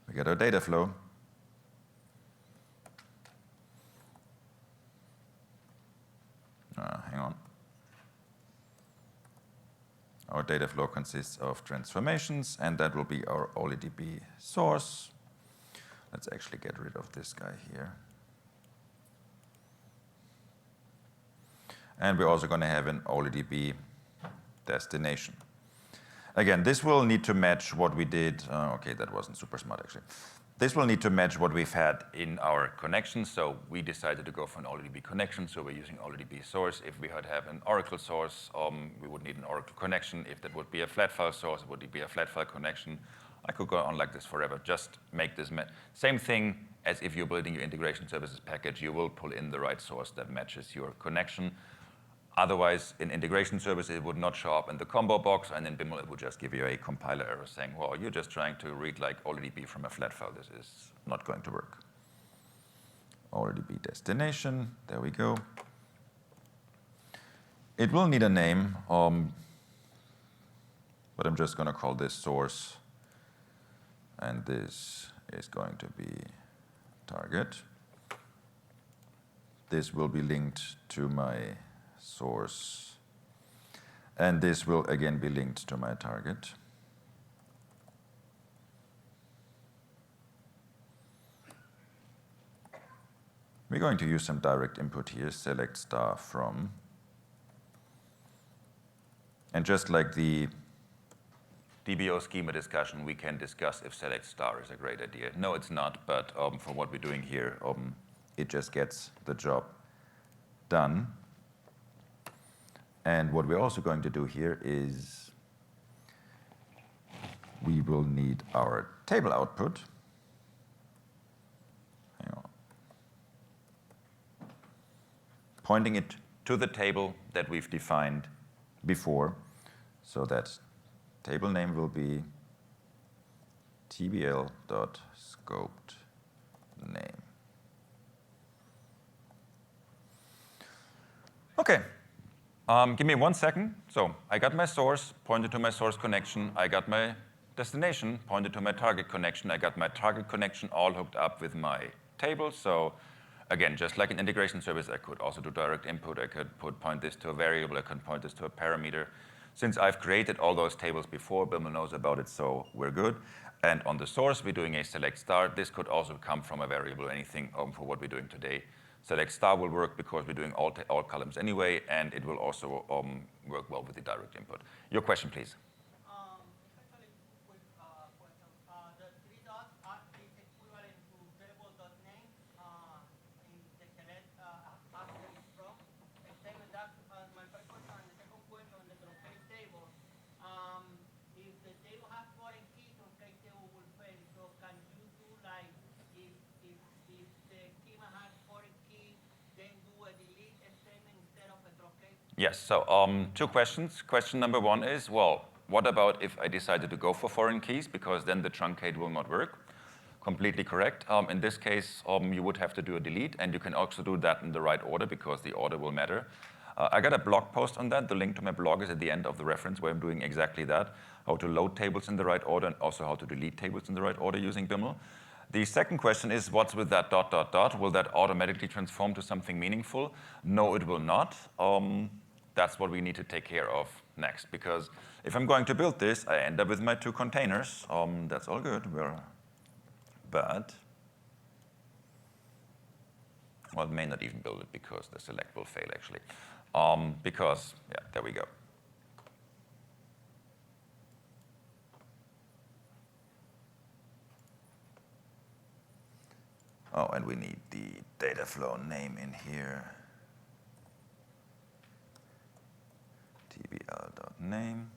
We got our data flow. Hang on. Our data flow consists of transformations, and that will be our OLEDB source. Let's actually get rid of this guy here. And we're also going to have an OLEDB destination. Again, this will need to match what we did. OK, that wasn't super smart, actually. This will need to match what we've had in our connections. So we decided to go for an OLEDB connection. So we're using OLEDB source. If we had have an Oracle source, we would need an Oracle connection. If that would be a flat file source, it would be a flat file connection. I could go on like this forever. Just make this same thing as if you're building your integration services package. You will pull in the right source that matches your connection. Otherwise, in integration services, it would not show up in the combo box, and in Biml, it would just give you a compiler error saying, well, you're just trying to read like OLEDB from a flat file. This is not going to work. OLEDB destination, there we go. It will need a name, but I'm just going to call this source, and this is going to be target. This will be linked to my source, and this will again be linked to my target. We're going to use some direct input here, select star from. And just like the DBO schema discussion, we can discuss if select star is a great idea. No, it's not, but for what we're doing here, it just gets the job done. And what we're also going to do here is we will need our table output. Hang on. Pointing it to the table that we've defined before. So that table name will be tbl.scopedName. OK. Give me 1 second. So I got my source pointed to my source connection. I got my destination pointed to my target connection. I got my target connection all hooked up with my table. So again, just like an integration service, I could also do direct input. I could point this to a variable. I could point this to a parameter. Since I've created all those tables before, Biml knows about it, so we're good. And on the source, we're doing a select star. This could also come from a variable, anything for what we're doing today. Select star will work because we're doing all columns anyway, and it will also work well with the direct input. Your question, please. Actually, quick question. The three dots is equivalent to variable.name in the select after it's from. And then that's my first question. And the second question on the truncated table. If the table has foreign keys, truncated table will fail. So can you do like if the schema has foreign keys, then do a delete statement instead of a truncate? Yes, so two questions. Question number one is, well, what about if I decided to go for foreign keys, because then the truncate will not work? Completely correct. In this case, you would have to do a delete, and you can also do that in the right order because the order will matter. I got a blog post on that. The link to my blog is at the end of the reference where I'm doing exactly that, how to load tables in the right order and also how to delete tables in the right order using Biml. The second question is, what's with that ... Will that automatically transform to something meaningful? No, it will not. That's what we need to take care of next, because if I'm going to build this, I end up with my two containers. That's all good. But well, it may not even build it because the select will fail, actually. Because, yeah, there we go. Oh, and we need the data flow name in here. tbl.name.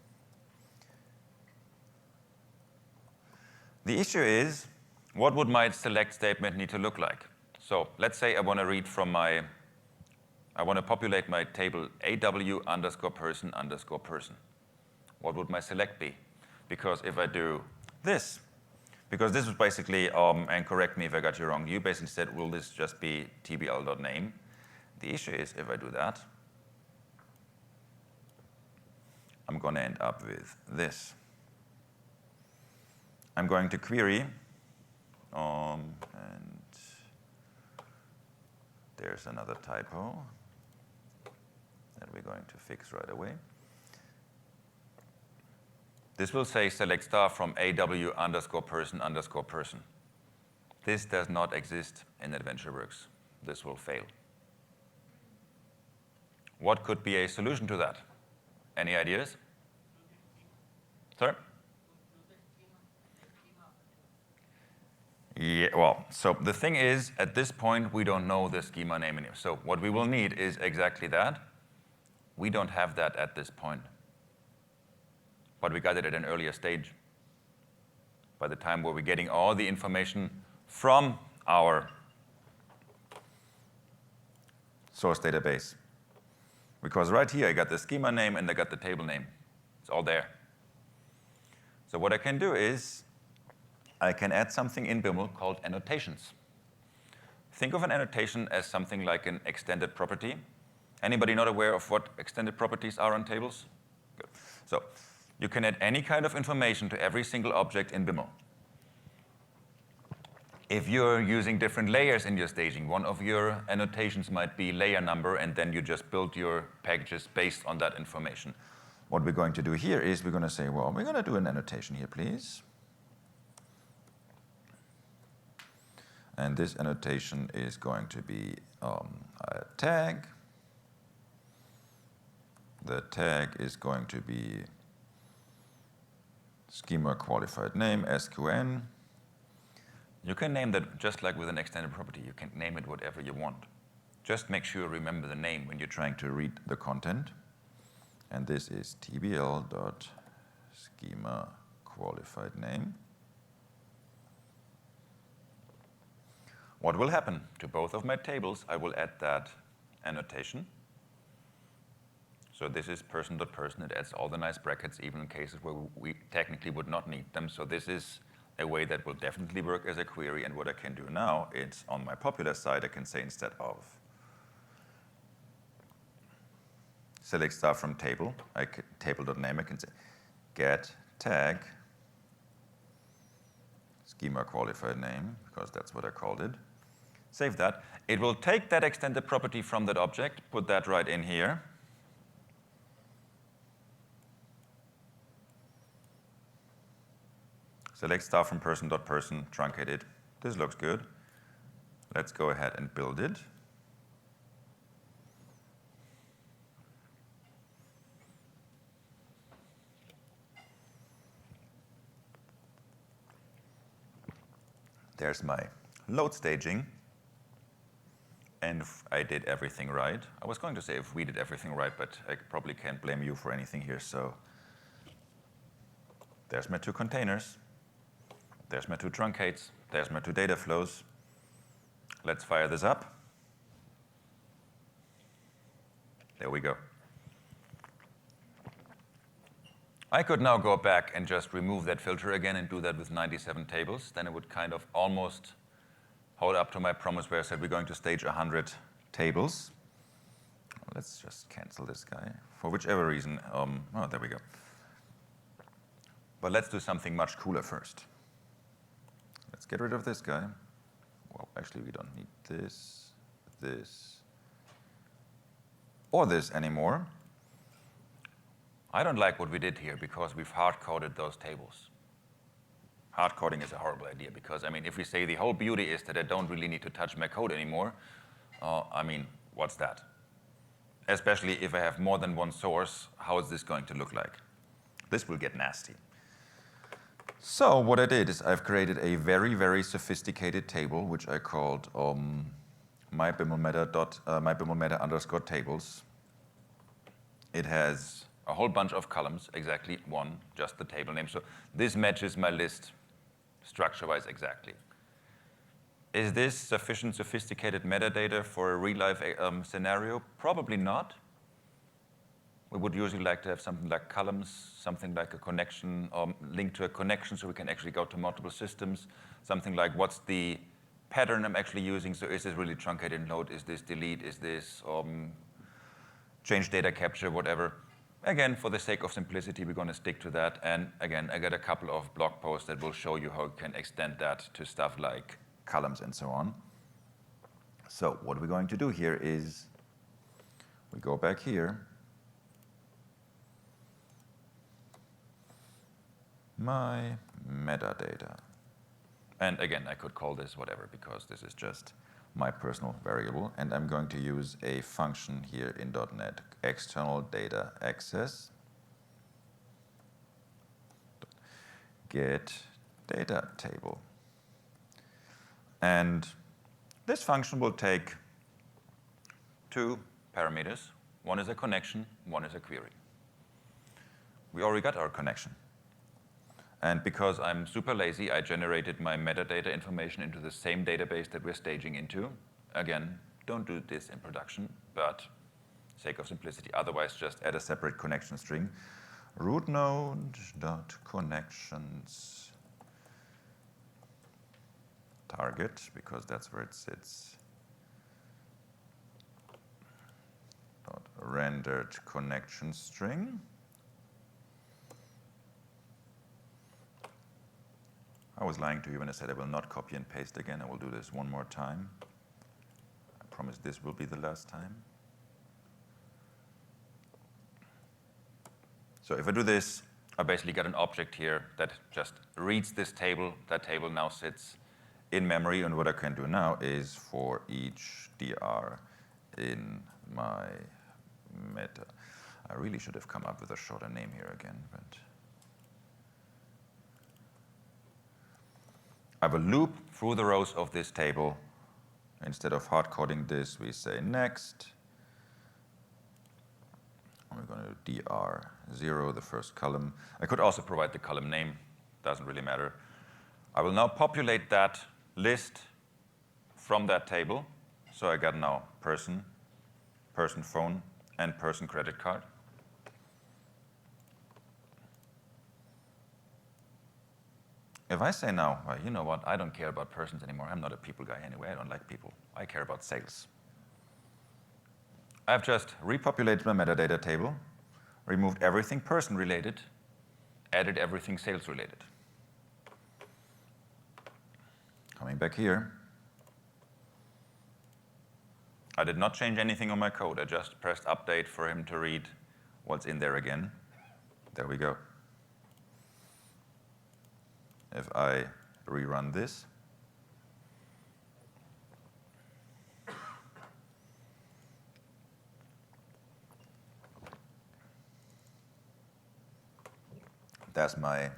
The issue is, what would my select statement need to look like? So let's say I want to read from I want to populate my table AW_person_person. What would my select be? Because if I do this, because this was basically, and correct me if I got you wrong, you basically said, will this just be tbl.name? The issue is, if I do that, I'm going to end up with this. I'm going to query, and there's another typo that we're going to fix right away. This will say select star from AW_person_person. This does not exist in AdventureWorks. This will fail. What could be a solution to that? Any ideas? Sorry? Yeah, well, so the thing is, at this point, we don't know the schema name anymore. So what we will need is exactly that. We don't have that at this point. But we got it at an earlier stage. By the time where we're getting all the information from our source database. Because right here, I got the schema name and I got the table name. It's all there. So what I can do is, I can add something in Biml called annotations. Think of an annotation as something like an extended property. Anybody not aware of what extended properties are on tables? Good. So you can add any kind of information to every single object in Biml. If you're using different layers in your staging, one of your annotations might be layer number, and then you just build your packages based on that information. What we're going to do here is we're going to say, well, we're going to do an annotation here, please. And this annotation is going to be a tag. The tag is going to be schema qualified name, SQN. You can name that just like with an extended property. You can name it whatever you want. Just make sure you remember the name when you're trying to read the content. And this is tbl.schema qualified name. What will happen to both of my tables? I will add that annotation. So this is person.person. It adds all the nice brackets, even in cases where we technically would not need them. So this is a way that will definitely work as a query. And what I can do now, it's on my popular side, I can say instead of select star from table, table.name, I can say get tag schema qualified name, because that's what I called it. Save that. It will take that extended property from that object, put that right in here. Select star from person.person, truncate it. This looks good. Let's go ahead and build it. There's my load staging. And if I did everything right. I was going to say if we did everything right, but I probably can't blame you for anything here. So there's my 2 containers. There's my 2 truncates. There's my 2 data flows. Let's fire this up. There we go. I could now go back and just remove that filter again and do that with 97 tables. Then it would kind of almost hold up to my promise where I said we're going to stage 100 tables. Let's just cancel this guy for whichever reason. Oh, there we go. But let's do something much cooler first. Let's get rid of this guy. Well, actually, we don't need this, or this anymore. I don't like what we did here because we've hard-coded those tables. Hard-coding is a horrible idea because, I mean, if we say the whole beauty is that I don't really need to touch my code anymore, I mean, what's that? Especially if I have more than one source, how is this going to look like? This will get nasty. So what I did is I've created a very, very sophisticated table, which I called my Biml meta underscore tables. It has a whole bunch of columns, exactly 1, just the table name. So this matches my list structure-wise exactly. Is this sufficient sophisticated metadata for a real-life scenario? Probably not. We would usually like to have something like columns, something like a connection, link to a connection so we can actually go to multiple systems, something like what's the pattern I'm actually using. So is this really truncated load? Is this delete? Is this change data capture, whatever? Again, for the sake of simplicity, we're going to stick to that. And again, I got a couple of blog posts that will show you how you can extend that to stuff like columns and so on. So what we're going to do here is we go back here. My metadata. And again, I could call this whatever because this is just my personal variable. And I'm going to use a function here in .NET, external data access, get data table. And this function will take 2 parameters. One is a connection, one is a query. We already got our connection. And because I'm super lazy, I generated my metadata information into the same database that we're staging into. Again, don't do this in production, but sake of simplicity. Otherwise, just add a separate connection string. Root node.connections target, because that's where it sits. Rendered connection string. I was lying to you when I said I will not copy and paste again. I will do this one more time. I promise this will be the last time. So if I do this, I basically got an object here that just reads this table. That table now sits in memory. And what I can do now is for each dr in my meta. I really should have come up with a shorter name here again, but I have a loop through the rows of this table. Instead of hard coding this, we say next. And we're going to do dr0, the first column. I could also provide the column name. Doesn't really matter. I will now populate that list from that table. So I got now person, person phone, and person credit card. If I say now, well, you know what, I don't care about persons anymore. I'm not a people guy anyway. I don't like people. I care about sales. I've just repopulated my metadata table, removed everything person-related, added everything sales-related. Coming back here, I did not change anything on my code. I just pressed update for him to read what's in there again. There we go. If I rerun this, that's my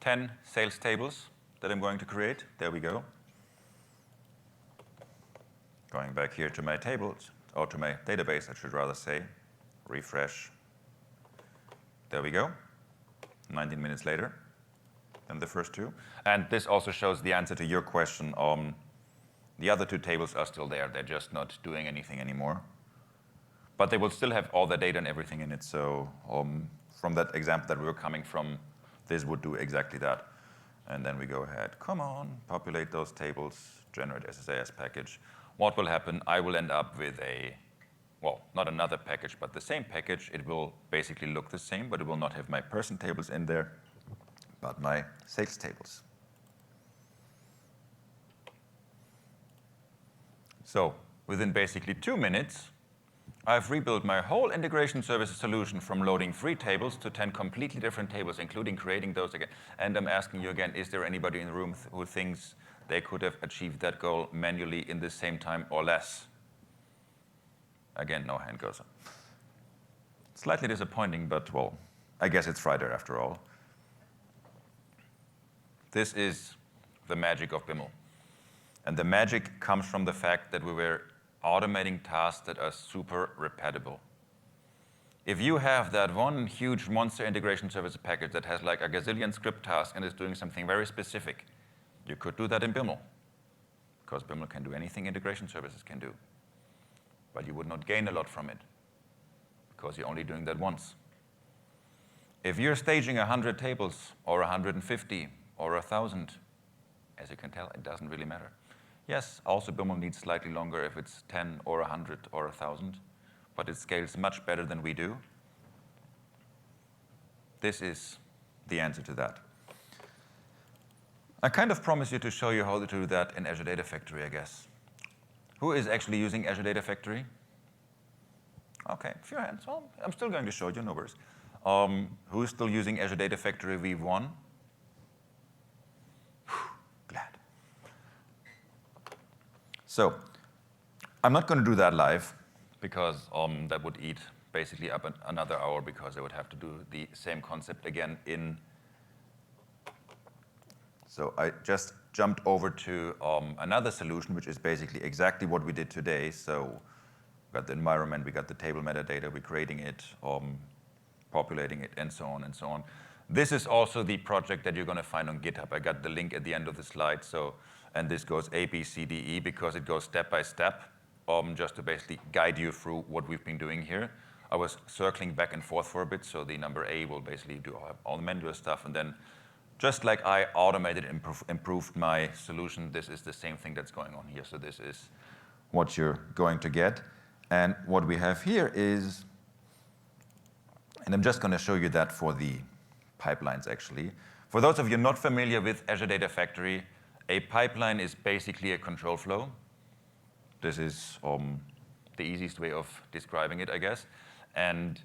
10 sales tables that I'm going to create. There we go. Going back here to my tables, or to my database, I should rather say. Refresh. There we go. 19 minutes later than the first two. And this also shows the answer to your question. The other two tables are still there. They're just not doing anything anymore. But they will still have all the data and everything in it. So from that example that we were coming from, this would do exactly that. And then we go ahead, come on, populate those tables, generate SSAS package. What will happen? I will end up with a, well, not another package, but the same package. It will basically look the same, but it will not have my person tables in there, but my sales tables. So within basically 2 minutes, I've rebuilt my whole integration services solution from loading 3 tables to 10 completely different tables, including creating those again. And I'm asking you again, is there anybody in the room who thinks they could have achieved that goal manually in the same time or less? Again, no hand goes up. Slightly disappointing, but well, I guess it's Friday after all. This is the magic of Biml. And the magic comes from the fact that we were automating tasks that are super repeatable. If you have that one huge monster integration service package that has like a gazillion script tasks and is doing something very specific, you could do that in Biml, because Biml can do anything integration services can do. But you would not gain a lot from it, because you're only doing that once. If you're staging 100 tables, or 150, or 1,000, as you can tell, it doesn't really matter. Yes, also Biml needs slightly longer if it's 10 or 100 or 1,000, but it scales much better than we do. This is the answer to that. I kind of promised you to show you how to do that in Azure Data Factory, I guess. Who is actually using Azure Data Factory? Okay, a few hands. Well, I'm still going to show you, no worries. Who is still using Azure Data Factory v1? Glad. So I'm not going to do that live, because that would eat basically up another hour, because I would have to do the same concept again in. So I just jumped over to another solution, which is basically exactly what we did today. So we got the environment, we got the table metadata, we're creating it, populating it, and so on and so on. This is also the project that you're going to find on GitHub. I got the link at the end of the slide. So, and this goes A, B, C, D, E, because it goes step by step, just to basically guide you through what we've been doing here. I was circling back and forth for a bit, so the number A will basically do all the manual stuff, and then just like I automated and improved my solution, this is the same thing that's going on here. So this is what you're going to get. And what we have here is, and I'm just going to show you that for the pipelines, actually. For those of you not familiar with Azure Data Factory, a pipeline is basically a control flow. This is the easiest way of describing it, I guess. And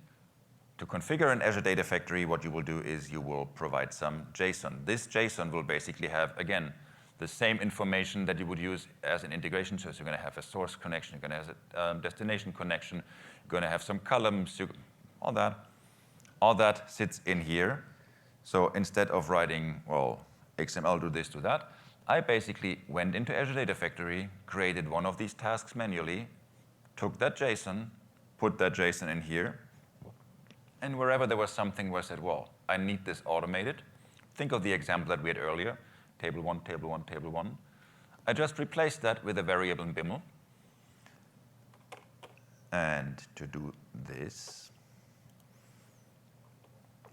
to configure an Azure Data Factory, what you will do is you will provide some JSON. This JSON will basically have, again, the same information that you would use as an integration. So you're going to have a source connection, you're going to have a destination connection, you're going to have some columns, all that sits in here. So instead of writing, well, XML, do this, do that, I basically went into Azure Data Factory, created one of these tasks manually, took that JSON, put that JSON in here, and wherever there was something where I said, well, I need this automated, think of the example that we had earlier, table 1, table 1, table 1. I just replaced that with a variable in Biml. And to do this,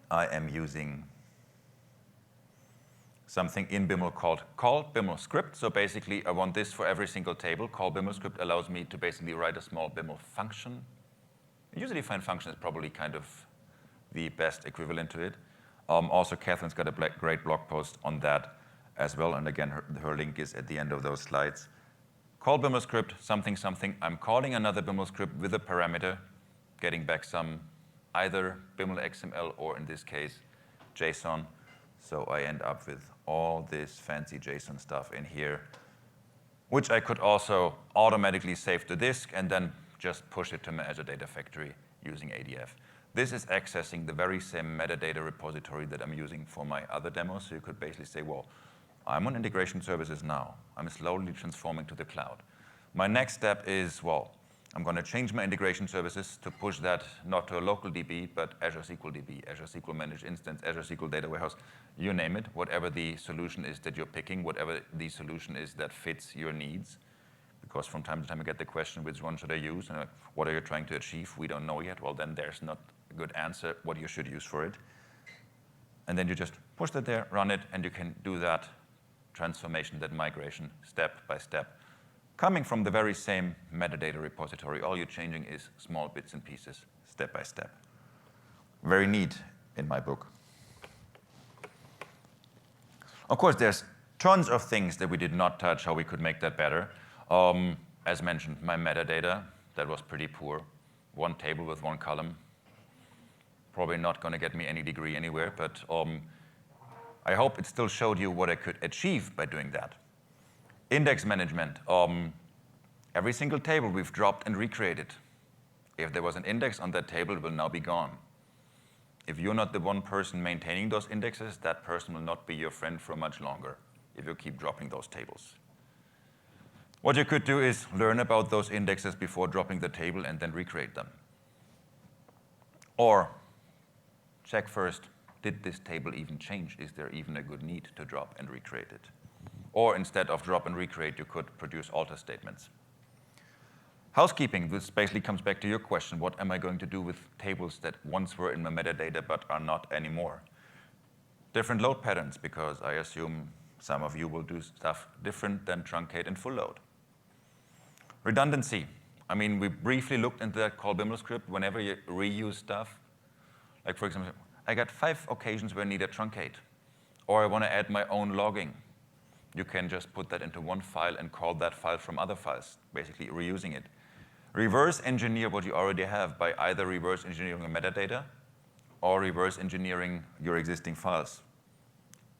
I am using something in Biml called call Biml script. So basically, I want this for every single table. Call Biml script allows me to basically write a small Biml function. A user-defined function is probably kind of the best equivalent to it. Also, Catherine's got a great blog post on that as well. And again, her link is at the end of those slides. call Biml script, something, something. I'm calling another Biml script with a parameter, getting back some either Biml XML or in this case, JSON. So I end up with all this fancy JSON stuff in here, which I could also automatically save to disk and then just push it to my Azure Data Factory using ADF. This is accessing the very same metadata repository that I'm using for my other demos. So you could basically say, well, I'm on integration services now. I'm slowly transforming to the cloud. My next step is, well, I'm going to change my integration services to push that not to a local DB, but Azure SQL DB, Azure SQL Managed Instance, Azure SQL Data Warehouse, you name it, whatever the solution is that you're picking, whatever the solution is that fits your needs. Because from time to time I get the question, which one should I use? And what are you trying to achieve? We don't know yet. Well, then there's not a good answer what you should use for it. And then you just push that there, run it, and you can do that transformation, that migration, step by step. Coming from the very same metadata repository, all you're changing is small bits and pieces, step by step. Very neat in my book. Of course, there's tons of things that we did not touch, how we could make that better. As mentioned, my metadata, that was pretty poor. One table with one column. Probably not going to get me any degree anywhere, but I hope it still showed you what I could achieve by doing that. Index management. Every single table we've dropped and recreated. If there was an index on that table, it will now be gone. If you're not the one person maintaining those indexes, that person will not be your friend for much longer if you keep dropping those tables. What you could do is learn about those indexes before dropping the table and then recreate them. Or check first, did this table even change? Is there even a good need to drop and recreate it? Or instead of drop and recreate, you could produce alter statements. Housekeeping, this basically comes back to your question, what am I going to do with tables that once were in my metadata but are not anymore? Different load patterns, because I assume some of you will do stuff different than truncate and full load. Redundancy. I mean, we briefly looked into that call Biml script whenever you reuse stuff. Like for example, I got 5 occasions where I need a truncate. Or I want to add my own logging. You can just put that into one file and call that file from other files, basically reusing it. Reverse engineer what you already have by either reverse engineering a metadata or reverse engineering your existing files.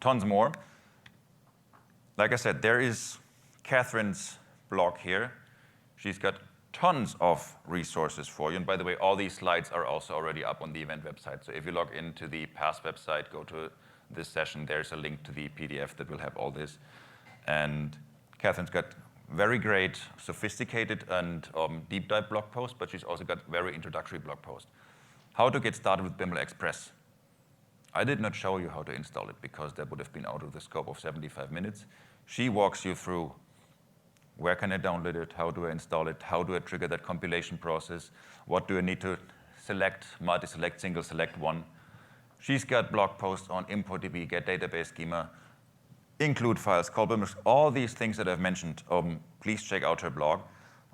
Tons more. Like I said, there is Catherine's blog here. She's got tons of resources for you. And by the way, all these slides are also already up on the event website. So if you log into the past website, go to this session, there's a link to the PDF that will have all this. And Catherine's got very great, sophisticated and deep dive blog posts, but she's also got very introductory blog posts. How to get started with Biml Express. I did not show you how to install it because that would have been out of the scope of 75 minutes. She walks you through where can I download it, how do I install it, how do I trigger that compilation process, what do I need to select, multi-select, single select one. She's got blog posts on ImportDB, get database schema, include files, call Biml, all these things that I've mentioned. Please check out her blog.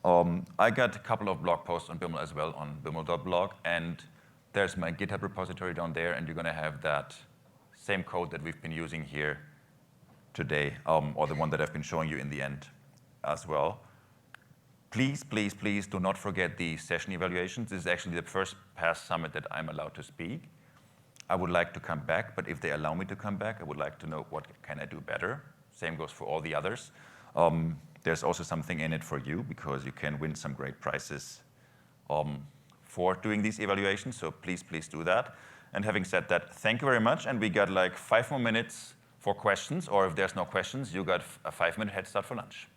I got a couple of blog posts on Biml as well on biml.blog, and there's my GitHub repository down there, and you're going to have that same code that we've been using here today, or the one that I've been showing you in the end as well. Please, please, please do not forget the session evaluations. This is actually the first past summit that I'm allowed to speak. I would like to come back, but if they allow me to come back, I would like to know what can I do better. Same goes for all the others. There's also something in it for you because you can win some great prizes for doing these evaluations. So please, please do that. And having said that, thank you very much. And we got like 5 more minutes for questions, or if there's no questions, you got a 5-minute head start for lunch.